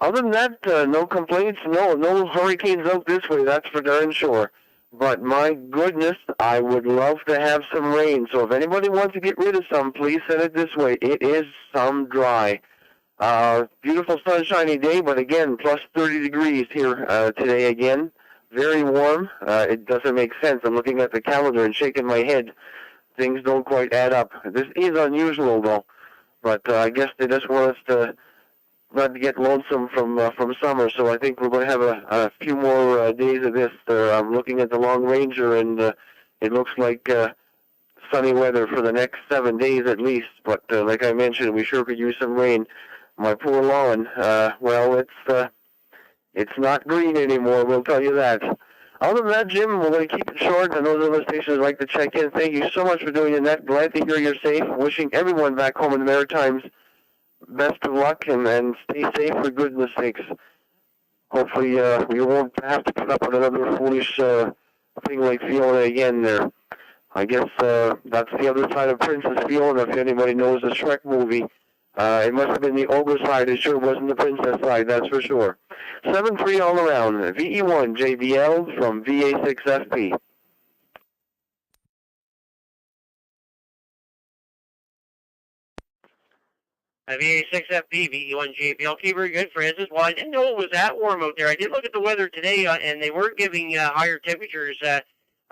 I: Other than that, no complaints. No hurricanes out this way. That's for darn sure. But my goodness, I would love to have some rain. So if anybody wants to get rid of some, please send it this way. It is some dry. Beautiful sunshiny day, but again, plus 30 degrees here today again. Very warm. It doesn't make sense. I'm looking at the calendar and shaking my head. Things don't quite add up. This is unusual, though. But I guess they just want us to not to get lonesome from summer. So I think we're going to have a few more days of this. I'm looking at the Long Ranger, and it looks like sunny weather for the next 7 days at least. But like I mentioned, we sure could use some rain. My poor lawn, well, it's not green anymore, we'll tell you that. Other than that, Jim, we're going to keep it short. I know the other stations would like to check in. Thank you so much for doing the net. Glad to hear you're safe. Wishing everyone back home in the Maritimes best of luck, and stay safe for goodness sakes. Hopefully we won't have to put up with another foolish thing like Fiona again there. I guess that's the other side of Princess Fiona, if anybody knows the Shrek movie. It must have been the ogre side. It sure wasn't the princess side, that's for sure. 7-3 all around. VE1 JBL from VA6FP.
A: VA6FP, VE1 JBL. Okay, very good, Francis. Well, I didn't know it was that warm out there. I did look at the weather today, and they were giving higher temperatures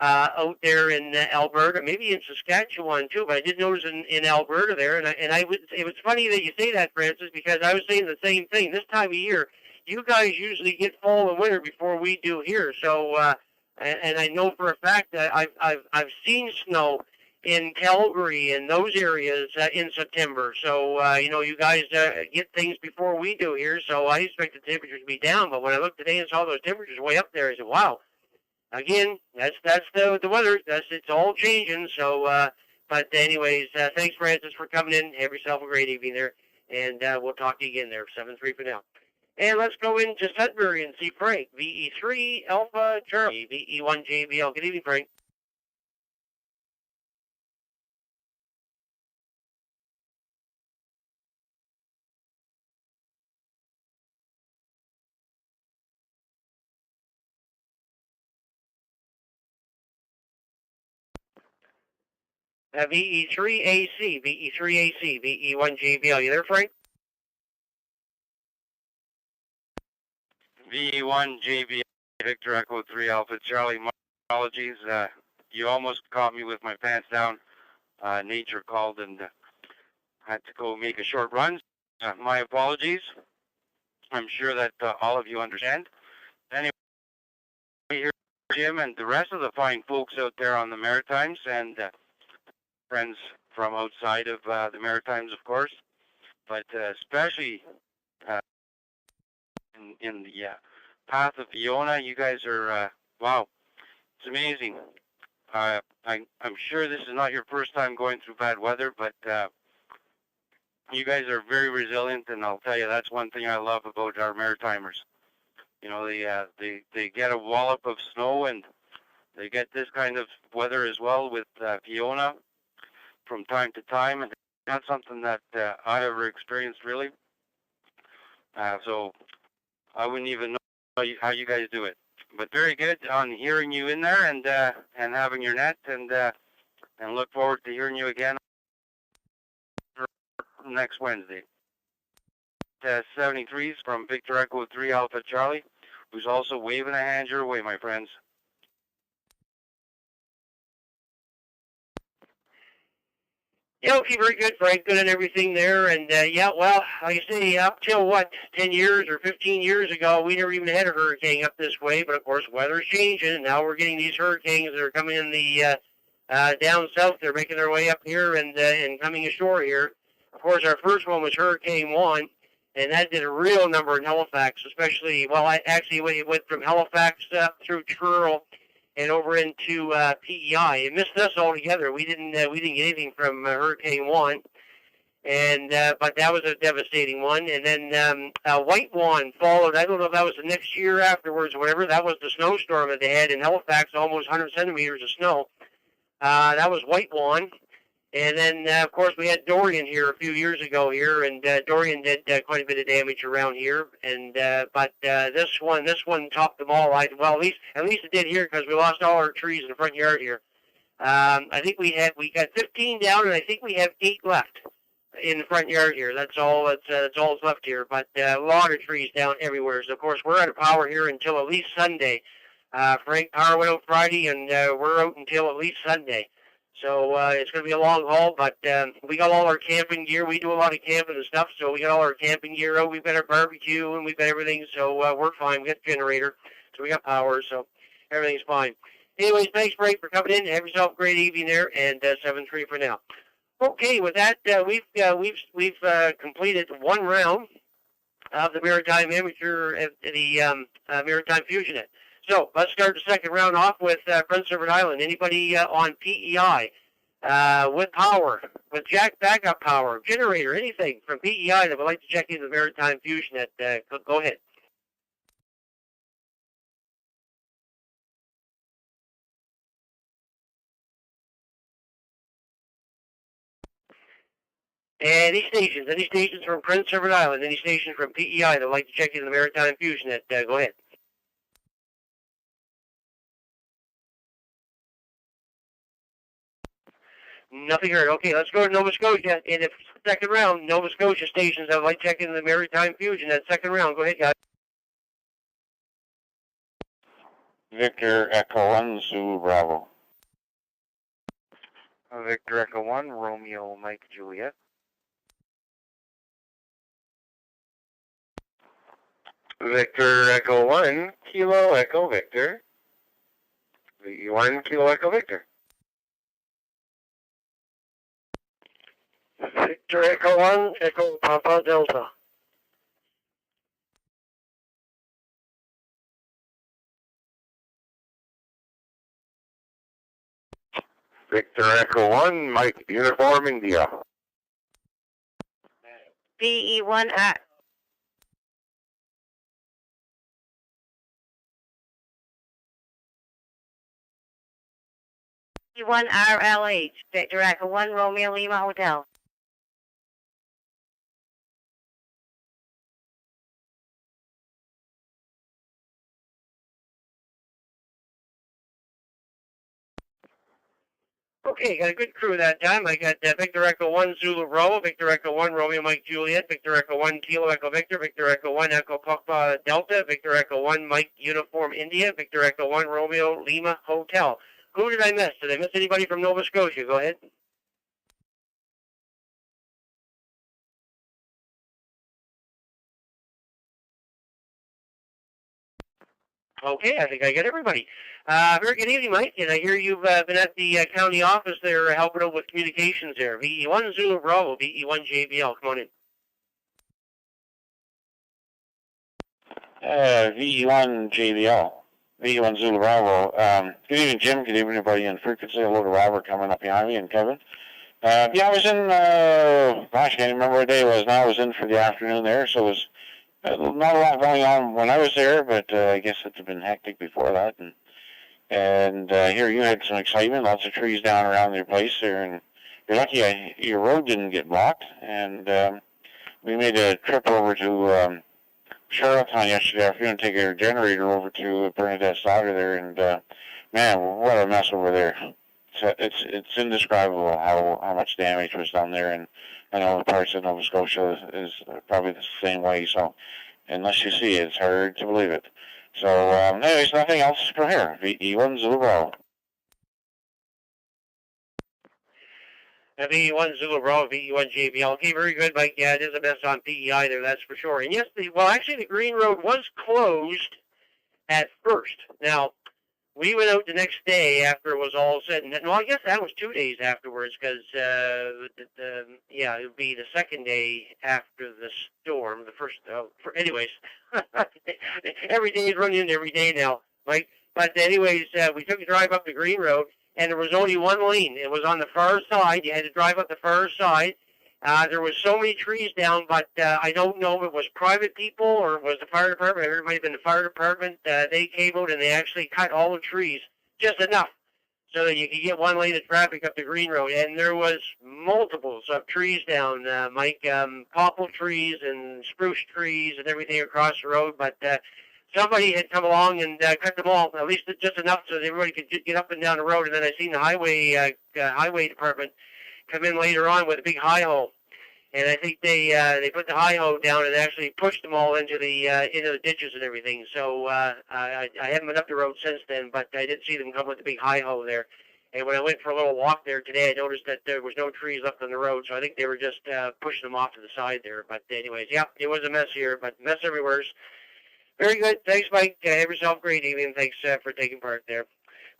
A: out there in Alberta, maybe in Saskatchewan too, but I did notice in Alberta there, it was funny that you say that, Francis, because I was saying the same thing. This time of year, you guys usually get fall and winter before we do here, so and I know for a fact that I've seen snow in Calgary and those areas in September, so you guys get things before we do here, so I expect the temperatures to be down, but when I looked today and saw those temperatures way up there, I said, wow. Again, that's the weather. It's all changing. So, but anyways, thanks, Francis, for coming in. Have yourself a great evening there, and we'll talk to you again there. 7-3 for now. And let's go into Sudbury and see Frank. VE3 Alpha Charlie. VE1 JBL. Good evening, Frank. VE3AC, VE3AC, VE1JBL. You there, Frank?
F: VE1 JB Victor Echo 3 Alpha Charlie. My apologies. You almost caught me with my pants down. Nature called and had to go make a short run. My apologies. I'm sure that all of you understand. Anyway, here, Jim, and the rest of the fine folks out there on the Maritimes, and friends from outside of the Maritimes, of course, but especially in the path of Fiona. You guys are, wow, it's amazing. I'm sure this is not your first time going through bad weather, but you guys are very resilient, and I'll tell you, that's one thing I love about our Maritimers. You know, they get a wallop of snow, and they get this kind of weather as well with Fiona from time to time, and it's not something that I ever experienced, really. So I wouldn't even know how you guys do it. But very good on hearing you in there and having your net, and look forward to hearing you again next Wednesday. 73s from Victor Echo 3 Alpha Charlie, who's also waving a hand your way, my friends.
A: Yeah, okay, very good, Frank. Good and everything there. And, yeah, well, like I say, up till, 10 years or 15 years ago, we never even had a hurricane up this way. But, of course, weather's changing, and now we're getting these hurricanes that are coming in the down south. They're making their way up here and coming ashore here. Of course, our first one was Hurricane 1, and that did a real number in Halifax, especially, well, it went from Halifax up through Truro and over into PEI. It missed us altogether. We didn't get anything from Hurricane 1, and but that was a devastating one. And then White One followed. I don't know if that was the next year afterwards or whatever. That was the snowstorm that they had in Halifax, almost 100 centimeters of snow. That was White One. And then, of course, we had Dorian here a few years ago here, and Dorian did quite a bit of damage around here. And but this one topped them all. Well, at least it did here because we lost all our trees in the front yard here. I think we got 15 down, and I think we have 8 left in the front yard here. That's all that's left here. But a lot of trees down everywhere. So of course we're out of power here until at least Sunday. Frank, power went out Friday, and we're out until at least Sunday. So it's going to be a long haul, but we got all our camping gear. We do a lot of camping and stuff, so we got all our camping gear out. We've got our barbecue, and we've got everything, so we're fine. We got the generator, so we got power, so everything's fine. Anyways, thanks, Frank, for coming in. Have yourself a great evening there, and 7-3 for now. Okay, with that, we've completed one round of the Maritime Amateur, the Maritime Fusion Net. So let's start the second round off with Prince Edward Island. Anybody on PEI with power, with jack backup power, generator, anything from PEI that would like to check into the Maritime Fusion Net? Go ahead. Any stations from Prince Edward Island, any stations from PEI that would like to check into the Maritime Fusion Net? Go ahead. Nothing heard. Okay, let's go to Nova Scotia. In the second round, Nova Scotia stations that would like to check into the Maritime Fusion. That second round. Go ahead, guys.
B: Victor Echo 1, Zulu Bravo.
E: Victor Echo 1, Romeo Mike Juliet.
I: Victor Echo 1, Kilo Echo Victor. VE1, Kilo Echo Victor.
D: Victor Echo 1, Echo Papa Delta.
I: Victor Echo 1, Mike Uniform India.
J: VE1 at VE1 RLH, Victor Echo 1 Romeo Lima Hotel.
A: Okay, got a good crew that time. I got Victor Echo 1 Zulu Bravo, Victor Echo 1 Romeo Mike Juliet, Victor Echo 1 Kilo Echo Victor, Victor Echo 1 Echo Papa Delta, Victor Echo 1 Mike Uniform India, Victor Echo 1 Romeo Lima Hotel. Who did I miss? Did I miss anybody from Nova Scotia? Go ahead. Okay, I think I get everybody. Very good evening, Mike. And I hear you've been at the county office there helping out with communications there. VE1 Zulu Bravo, VE1 JBL. Come on in.
F: VE1 JBL, VE1 Zulu Bravo. Good evening, Jim. Good evening, everybody in frequency. Hello to Robert coming up behind me and Kevin. Yeah, I was in, gosh, I can't remember what day it was now. I was in for the afternoon there, so it was not a lot going on when I was there, but I guess it's been hectic before that. And here you had some excitement, lots of trees down around your place there, and you're lucky your road didn't get blocked. And we made a trip over to Charlottetown yesterday afternoon to take our generator over to Bernadette's daughter there, and man, what a mess over there. It's indescribable how much damage was done there, and I know parts of Nova Scotia is probably the same way, so unless you see it, it's hard to believe it. So anyways, nothing else from here. VE1 Zulu Bravo.
A: VE1 Zulu Bravo, VE1 JBL. Okay, very good, Mike. Yeah, it is a mess on PEI there, that's for sure. And yes, actually the Green Road was closed at first. Now, we went out the next day after it was all said and done. Well, I guess that was 2 days afterwards because, yeah, it would be the second day after the storm. The first, anyways, every day is running into every day now, Mike. But anyways, we took a drive up the Green Road, and there was only one lane. It was on the far side. You had to drive up the far side. There was so many trees down, but I don't know if it was private people or it was the fire department. It might have been the fire department. They came out and they actually cut all the trees, just enough, so that you could get one lane of traffic up the Green Road. And there was multiples of trees down, Mike, poplar trees and spruce trees and everything across the road. But somebody had come along and cut them all, at least just enough so that everybody could get up and down the road. And then I seen the highway department come in later on with a big hi-ho, and I think they put the hi-ho down and actually pushed them all into the ditches and everything. So I haven't been up the road since then, but I did see them come with a big hi-ho there. And when I went for a little walk there today, I noticed that there was no trees left on the road, so I think they were just pushing them off to the side there. But anyways, yeah, it was a mess here, but mess everywhere. Very good. Thanks, Mike. Have yourself a great evening. Thanks for taking part there.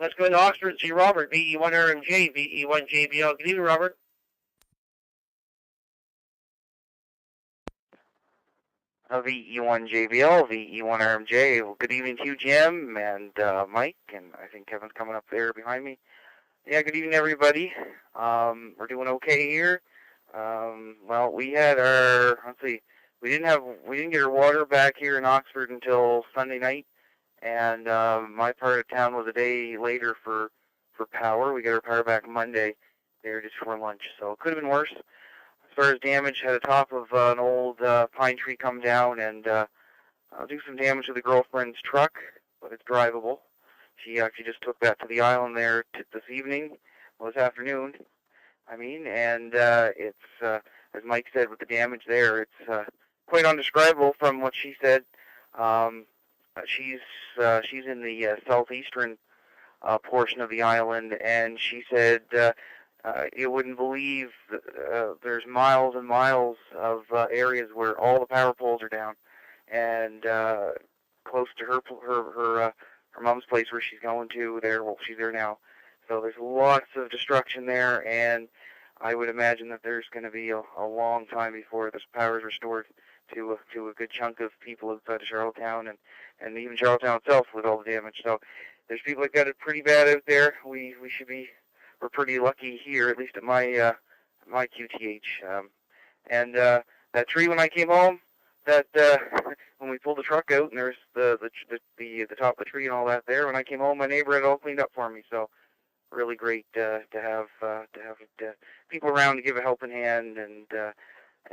A: Let's go into Oxford and see Robert, VE1 RMJ, VE1 JBL. Good evening, Robert.
K: VE1 JBL, VE1 RMJ. Well, good evening to you, Jim, and Mike, and I think Kevin's coming up there behind me. Yeah, good evening, everybody. We're doing okay here. Well, we had we didn't get our water back here in Oxford until Sunday night, and my part of town was a day later for power. We got our power back Monday there just for lunch, so it could have been worse. As far as damage, had the top of an old pine tree come down and do some damage to the girlfriend's truck, but it's drivable. She actually just took that to the island there this afternoon, and it's, as Mike said, with the damage there, it's quite undescribable from what she said. She's in the southeastern portion of the island, and she said you wouldn't believe there's miles and miles of areas where all the power poles are down, and close to her mom's place where she's going to there. Well, she's there now, so there's lots of destruction there, and I would imagine that there's going to be a long time before this power is restored to a good chunk of people outside of Charlottetown and even Charlottetown itself with all the damage. So there's people that got it pretty bad out there. We're pretty lucky here, at least at my QTH. And that tree when I came home, that when we pulled the truck out and there's the top of the tree and all that there, when I came home, my neighbor had it all cleaned up for me. So really great to have people around to give a helping hand and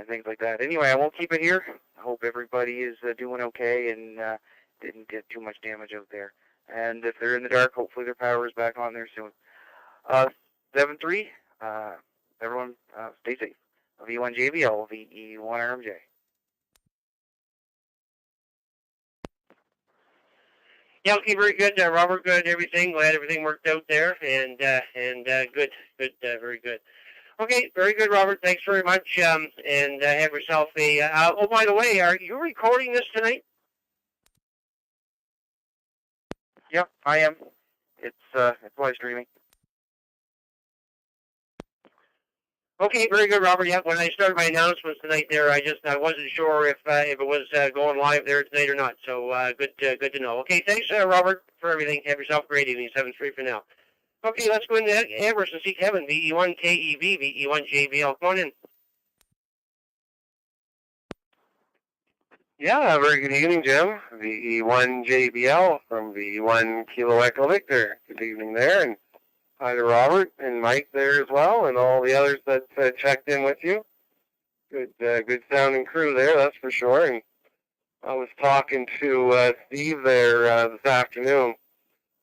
K: things like that. Anyway, I won't keep it here. I hope everybody is doing okay and didn't get too much damage out there. And if they're in the dark, hopefully their power is back on there soon. 7-3. Everyone, stay safe. V1JBL, VE1RMJ.
A: Yeah, okay, very good, Robert. Good, everything. Glad everything worked out there, and good, very good. Okay, very good, Robert. Thanks very much. And have yourself a. Oh, by the way, are you recording this tonight?
K: Yep, I am. It's live streaming.
A: Okay, very good, Robert. Yeah, when I started my announcements tonight there, I wasn't sure if it was going live there tonight or not. So good to know. Okay, thanks, Robert, for everything. Have yourself a great evening. 7-3 for now. Okay, let's go into Amherst and see Kevin. VE1KEV, VE1JBL. Come on in.
I: Yeah, very good evening, Jim. VE1JBL from VE1 Kilo Echo Victor. Good evening there, and hi to Robert and Mike there as well, and all the others that checked in with you. Good sounding crew there, that's for sure. And I was talking to Steve there this afternoon.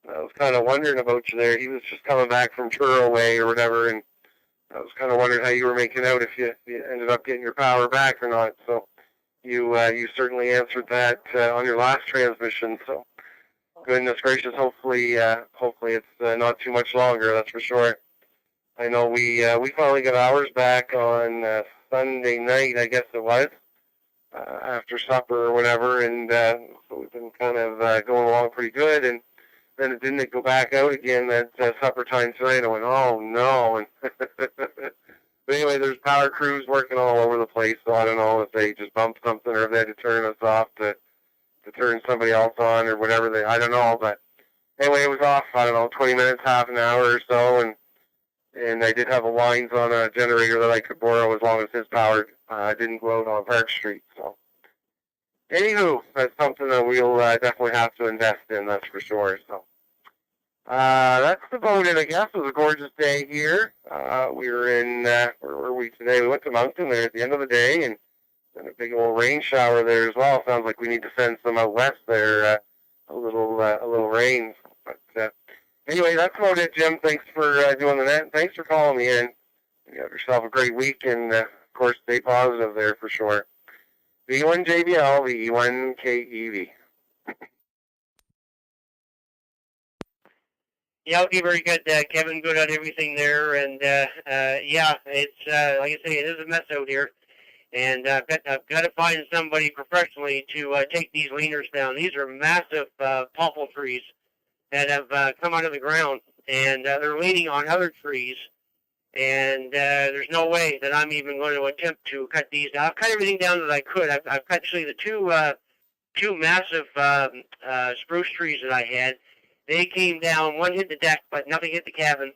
I: I was kind of wondering about you there. He was just coming back from Truro Way or whatever, and I was kind of wondering how you were making out, if you ended up getting your power back or not. So you certainly answered that on your last transmission. So goodness gracious, hopefully it's not too much longer. That's for sure. I know we finally got ours back on Sunday night, I guess it was, after supper or whatever, and so we've been kind of going along pretty good. And then it didn't go back out again at supper time tonight. I went, oh no. And but anyway, there's power crews working all over the place, so I don't know if they just bumped something or if they had to turn us off to turn somebody else on or whatever. I don't know, but anyway, it was off, I don't know, 20 minutes, half an hour or so, and I did have a lines on a generator that I could borrow as long as his power didn't go out on Park Street. So anywho, that's something that we'll definitely have to invest in, that's for sure. So that's about it, I guess. It was a gorgeous day here. We were in, where were we today? We went to Moncton there at the end of the day, and a big old rain shower there as well. Sounds like we need to send some out west there, a little rain. But anyway, that's about it, Jim. Thanks for doing the net. Thanks for calling me in. You have yourself a great week, and of course, stay positive there for sure. V1JBL, VE1KEV.
A: Yeah, okay, very good, Kevin. Good on everything there, and yeah, it's like I say, it is a mess out here, and I've got to find somebody professionally to take these leaners down. These are massive popple trees that have come out of the ground, and they're leaning on other trees, and there's no way that I'm even going to attempt to cut these down. I've cut everything down that I could. I've cut actually the two massive spruce trees that I had. They came down. One hit the deck, but nothing hit the cabin.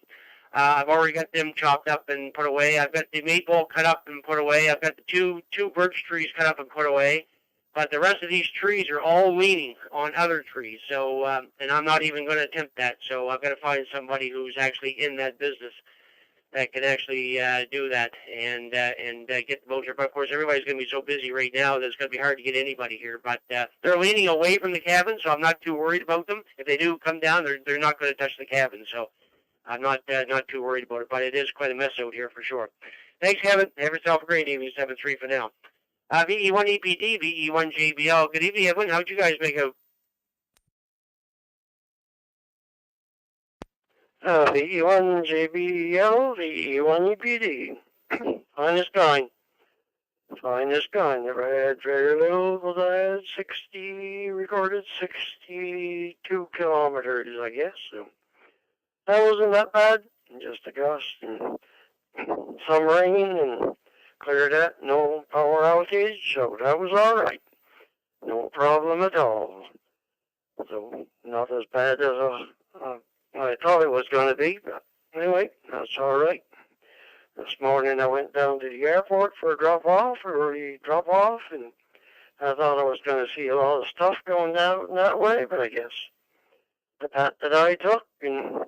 A: I've already got them chopped up and put away. I've got the maple cut up and put away. I've got the two birch trees cut up and put away. But the rest of these trees are all leaning on other trees. So, and I'm not even going to attempt that. So I've got to find somebody who's actually in that business that can actually do that and get the motor. But of course, everybody's going to be so busy right now that it's going to be hard to get anybody here. But they're leaning away from the cabin, so I'm not too worried about them. If they do come down, they're not going to touch the cabin. So I'm not too worried about it. But it is quite a mess out here for sure. Thanks, Kevin. Have yourself a great evening. 7-3 for now. VE1 EPD, VE1 JBL. Good evening, Evelyn. How'd you guys make out?
D: VE1 JBL, VE1 EPD. Finest going. Finest going. Never had very little, but I had 62 kilometers, I guess. So that wasn't that bad. Just a gust and some rain and cleared that. No power outage, so that was all right. No problem at all. So not as bad as I thought it was going to be, but anyway, that's all right. This morning I went down to the airport for a drop-off, and I thought I was going to see a lot of stuff going down that way, but I guess the path that I took, and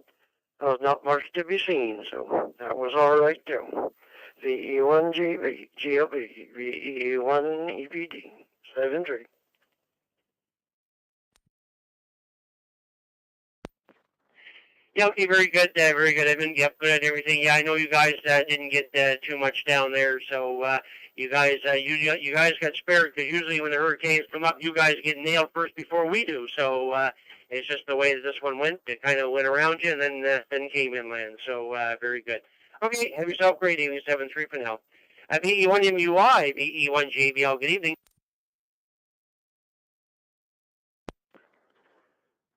D: there was not much to be seen, so that was all right too. VE1 GLB, VE1 EPD, 7-3.
A: Yeah, okay, very good, Edmund. Yep, good at everything. Yeah, I know you guys didn't get too much down there, so you guys you guys got spared because usually when the hurricanes come up, you guys get nailed first before we do. So it's just the way that this one went. It kind of went around you and then came inland. So very good. Okay, have yourself a great evening. 7-3 for now. VE1MUI, VE1JBL. Good evening.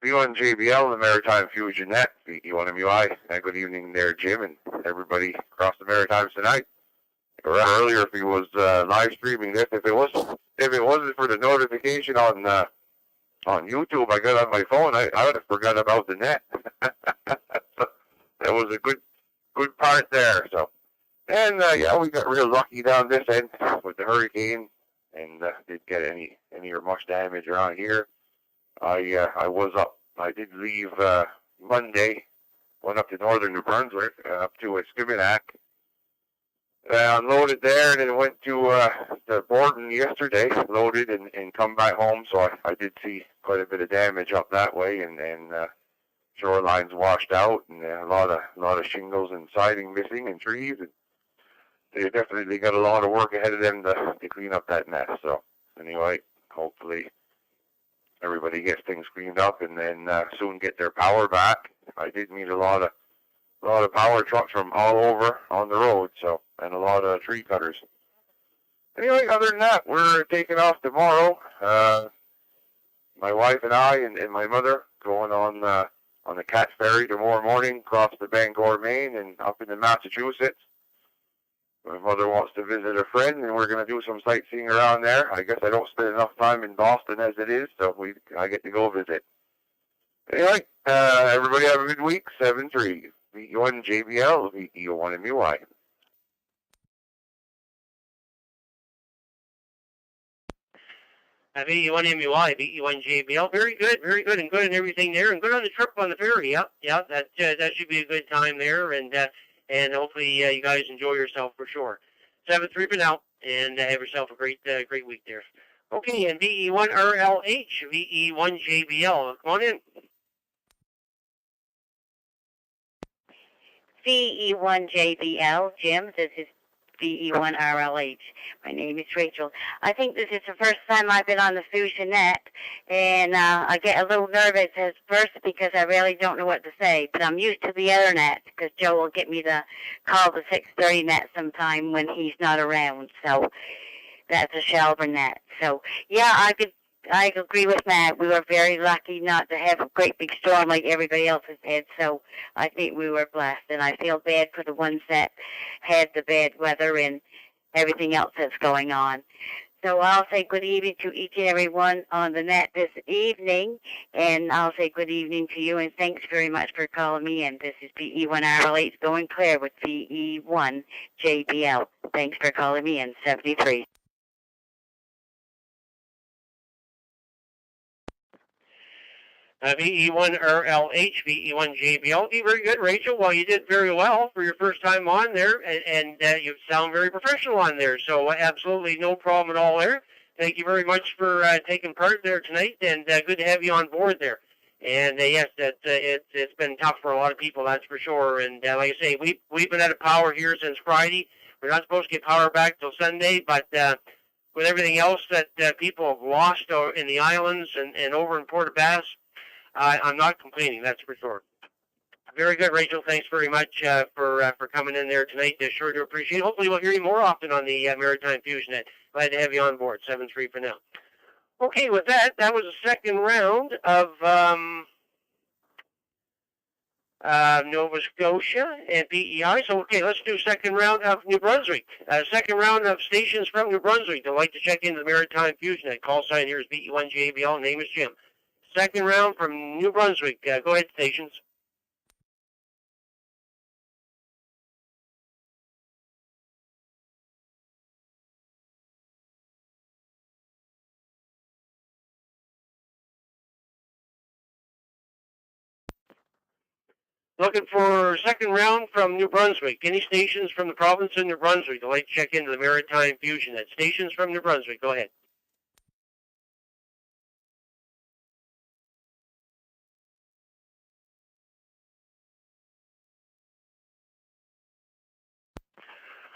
L: V1JBL, the Maritime Fusion Net, VE1MUI. Good evening there, Jim, and everybody across the Maritimes tonight. Earlier, if he was live streaming this, if it wasn't for the notification on YouTube, I got on my phone, I would have forgot about the net. That was a good part there. So, and yeah, we got real lucky down this end with the hurricane, and didn't get any or much damage around here. I was up. I did leave Monday. Went up to northern New Brunswick, up to Esquimalt. Unloaded there, and then went to Borden yesterday. Loaded and come back home. So I did see quite a bit of damage up that way, and shorelines washed out, and a lot of shingles and siding missing, and trees. And they definitely got a lot of work ahead of them to clean up that mess. So anyway, hopefully everybody gets things cleaned up, and then soon get their power back. I did meet a lot of power trucks from all over on the road, so, and a lot of tree cutters. Anyway, other than that, we're taking off tomorrow. My wife and I and my mother going on the cat ferry tomorrow morning across the Bangor, Maine, and up into Massachusetts. My mother wants to visit a friend, and we're going to do some sightseeing around there. I guess I don't spend enough time in Boston as it is, so I get to go visit. Anyway, everybody have a good week. 7-3. VE1JBL, VE1MUI.
A: VE1MUI, VE1JBL. Very good, and good and everything there, and good on the trip on the ferry. Yeah, that should be a good time there, and hopefully you guys enjoy yourself for sure. 7-3 for now, and have yourself a great week there. Okay, and VE1RLH, VE1JBL. Come on in.
J: VE1JBL, Jim, this is VE1RLH. My name is Rachel. I think this is the first time I've been on the Fusion Net, and I get a little nervous at first because I really don't know what to say, but I'm used to the other net because Joe will get me to call the 6:30 net sometime when he's not around, so that's a Shelburne net. So, yeah, I agree with Matt. We were very lucky not to have a great big storm like everybody else has had, so I think we were blessed. And I feel bad for the ones that had the bad weather and everything else that's going on. So I'll say good evening to each and every one on the net this evening, and I'll say good evening to you, and thanks very much for calling me in. This is VE1RLH going clear with VE1JBL. Thanks for calling me in. 73.
A: VE1RLH, VE1JBL. Okay, very good, Rachel. Well, you did very well for your first time on there, and you sound very professional on there, so absolutely no problem at all there. Thank you very much for taking part there tonight, and good to have you on board there. And yes, it's been tough for a lot of people, that's for sure. And like I say, we've been out of power here since Friday. We're not supposed to get power back till Sunday, but with everything else that people have lost in the islands and over in Port aux Basques, I'm not complaining, that's for sure. Very good, Rachel. Thanks very much for coming in there tonight. Sure do appreciate it. Hopefully we'll hear you more often on the Maritime Fusion Net. Glad to have you on board. 7-3 for now. Okay, with that was the second round of Nova Scotia and PEI. So, okay, let's do second round of New Brunswick. Second round of stations from New Brunswick. They'd like to check into the Maritime Fusion Net. Call sign here is VE1JBL. Name is Jim. Second round from New Brunswick. Go ahead, stations. Looking for second round from New Brunswick. Any stations from the province of New Brunswick? I'd like to check into the Maritime Fusion Net. Stations from New Brunswick. Go ahead.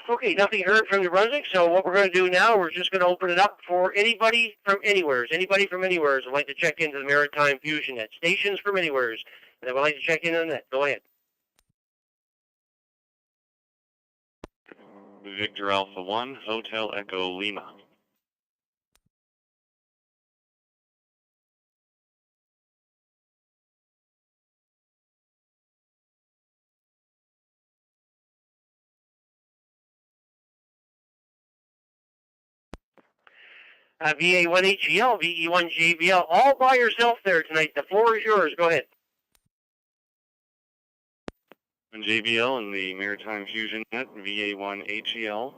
A: Okay, nothing heard from New Brunswick, so what we're going to do now, we're just going to open it up for anybody from anywheres. Anybody from anywheres would like to check into the Maritime Fusion Net. Stations from anywheres that would like to check in on that. Go ahead.
M: Victor Alpha 1, Hotel Echo Lima.
A: VA1HEL, VE1JBL, all by yourself there tonight. The floor is yours. Go ahead.
M: JBL and the Maritime Fusion Net, VA1HEL.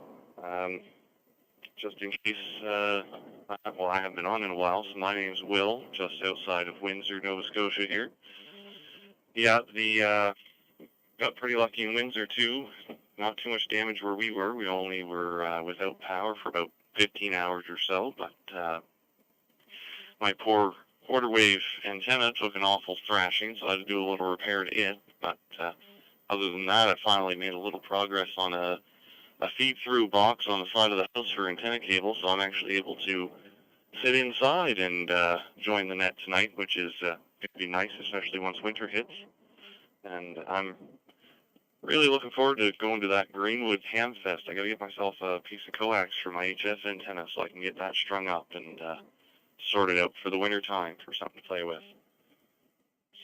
M: Just in case, well, I haven't been on in a while, so my name's Will, just outside of Windsor, Nova Scotia here. Yeah, got pretty lucky in Windsor too. Not too much damage where we were. We only were without power for about 15 hours or so, but my poor quarter wave antenna took an awful thrashing, so I had to do a little repair to it. But other than that, I finally made a little progress on a feed-through box on the side of the house for antenna cable, so I'm actually able to sit inside and join the net tonight, which is going to be nice, especially once winter hits. And I'm really looking forward to going to that Greenwood Ham Fest. I got to get myself a piece of coax for my HF antenna so I can get that strung up and sorted out for the winter time for something to play with.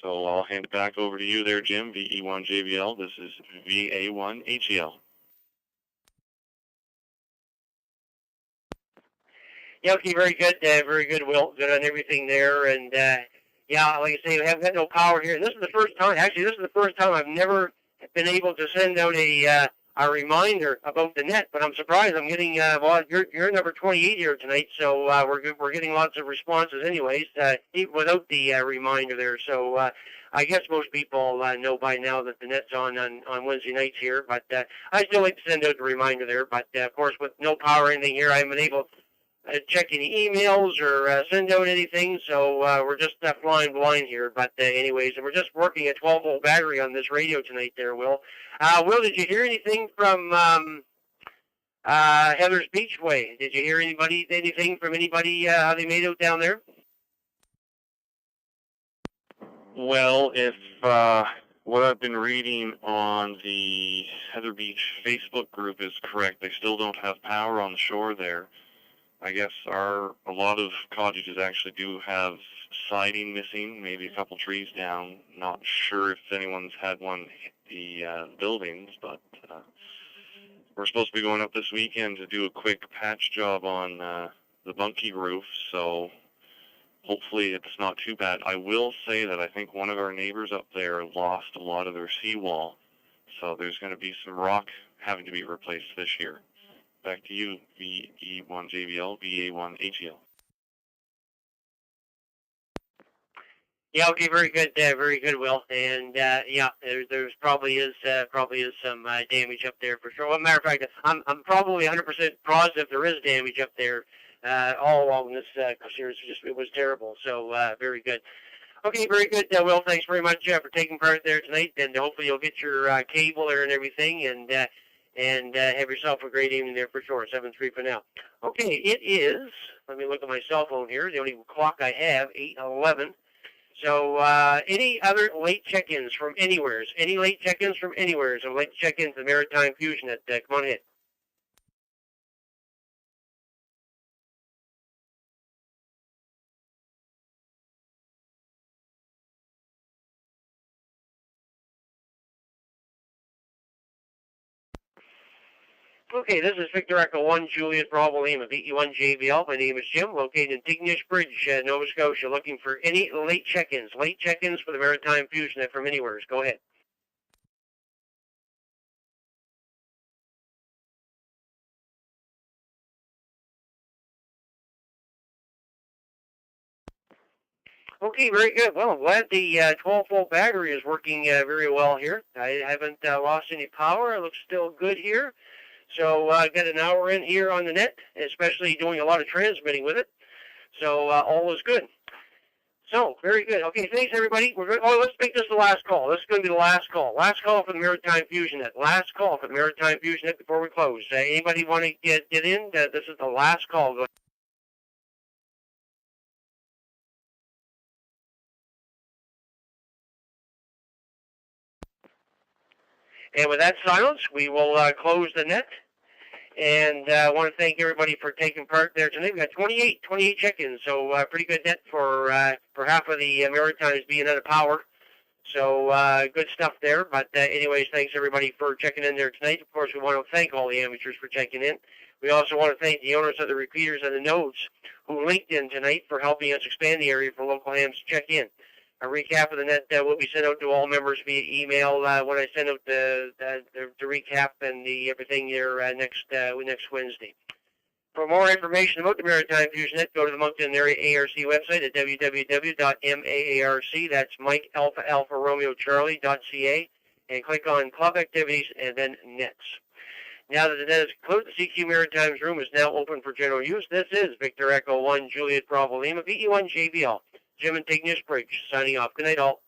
M: So I'll hand it back over to you there, Jim, VE1JBL. This is VA1HEL.
A: Yeah, okay, very good, Will. Good on everything there. And, yeah, like I say, we haven't got no power here. This is the first time, actually, this is the first time I've never been able to send out a reminder about the net, but I'm surprised. I'm getting, well, you're number 28 here tonight, so we're getting lots of responses anyways, even without the reminder there. So I guess most people know by now that the net's on Wednesday nights here, but I still like to send out the reminder there. But, of course, with no power or anything here, I haven't been able check any emails or send out anything, so we're just flying blind here. But anyways, we're just working a 12-volt battery on this radio tonight there, Will. Will, did you hear anything from Heather's Beachway? Did you hear anything from anybody, how they made out down there?
M: Well, if what I've been reading on the Heather Beach Facebook group is correct, they still don't have power on the shore there. I guess a lot of cottages actually do have siding missing, maybe a couple trees down. Not sure if anyone's had one hit the buildings, but we're supposed to be going up this weekend to do a quick patch job on the bunkie roof, so hopefully it's not too bad. I will say that I think one of our neighbors up there lost a lot of their seawall, so there's going to be some rock having to be replaced this year. Back to you, VE1JBL, VA1HEL.
A: Yeah, okay, very good, Will. And yeah, there's probably is some damage up there for sure. Well, matter of fact, I'm probably 100% positive there is damage up there all along this series. It was terrible. So very good. Okay, very good, Will. Thanks very much for taking part there tonight, and hopefully you'll get your cable there and everything, and have yourself a great evening there for sure. 7-3 for now. Okay, it is, let me look at my cell phone here, the only clock I have, 8:11. So any other late check-ins from anywheres? Any late check-ins from anywheres? I would like to check into the Maritime Fusion Net. Come on ahead. Okay, this is Victor Echo 1, Juliet Bravo Lima, VE1JBL. My name is Jim, located in Tignish Bridge, Nova Scotia, looking for any late check-ins. Late check-ins for the Maritime Fusion Net from anywheres. Go ahead. Okay, very good. Well, I'm glad the 12-volt battery is working very well here. I haven't lost any power. It looks still good here. So I've got an hour in here on the net, especially doing a lot of transmitting with it. So all is good. So, very good. Okay, thanks, everybody. We're good. Oh, let's make this the last call. This is going to be the last call. Last call for the Maritime Fusion Net. Last call for the Maritime Fusion Net before we close. Anybody want to get in? This is the last call. Go. And with that silence, we will close the net. And I want to thank everybody for taking part there tonight. We got 28 check-ins, so pretty good net for half of the Maritimes being out of power. So good stuff there. But anyways, thanks everybody for checking in there tonight. Of course, we want to thank all the amateurs for checking in. We also want to thank the owners of the repeaters and the nodes who linked in tonight for helping us expand the area for local hams to check in. A recap of the net will be sent out to all members via email when I send out the recap and the everything there next Wednesday. For more information about the Maritime Fusion Net, go to the Moncton Area ARC website at www.maarc, that's Mike Alpha Alpha Romeo Charlie.ca, and click on Club Activities and then Nets. Now that the net is concluded, the CQ Maritimes room is now open for general use. This is Victor Echo 1 Juliet Bravo Lima, VE1 JBL. Jim and Tignius Bridge, signing off. Good night, all.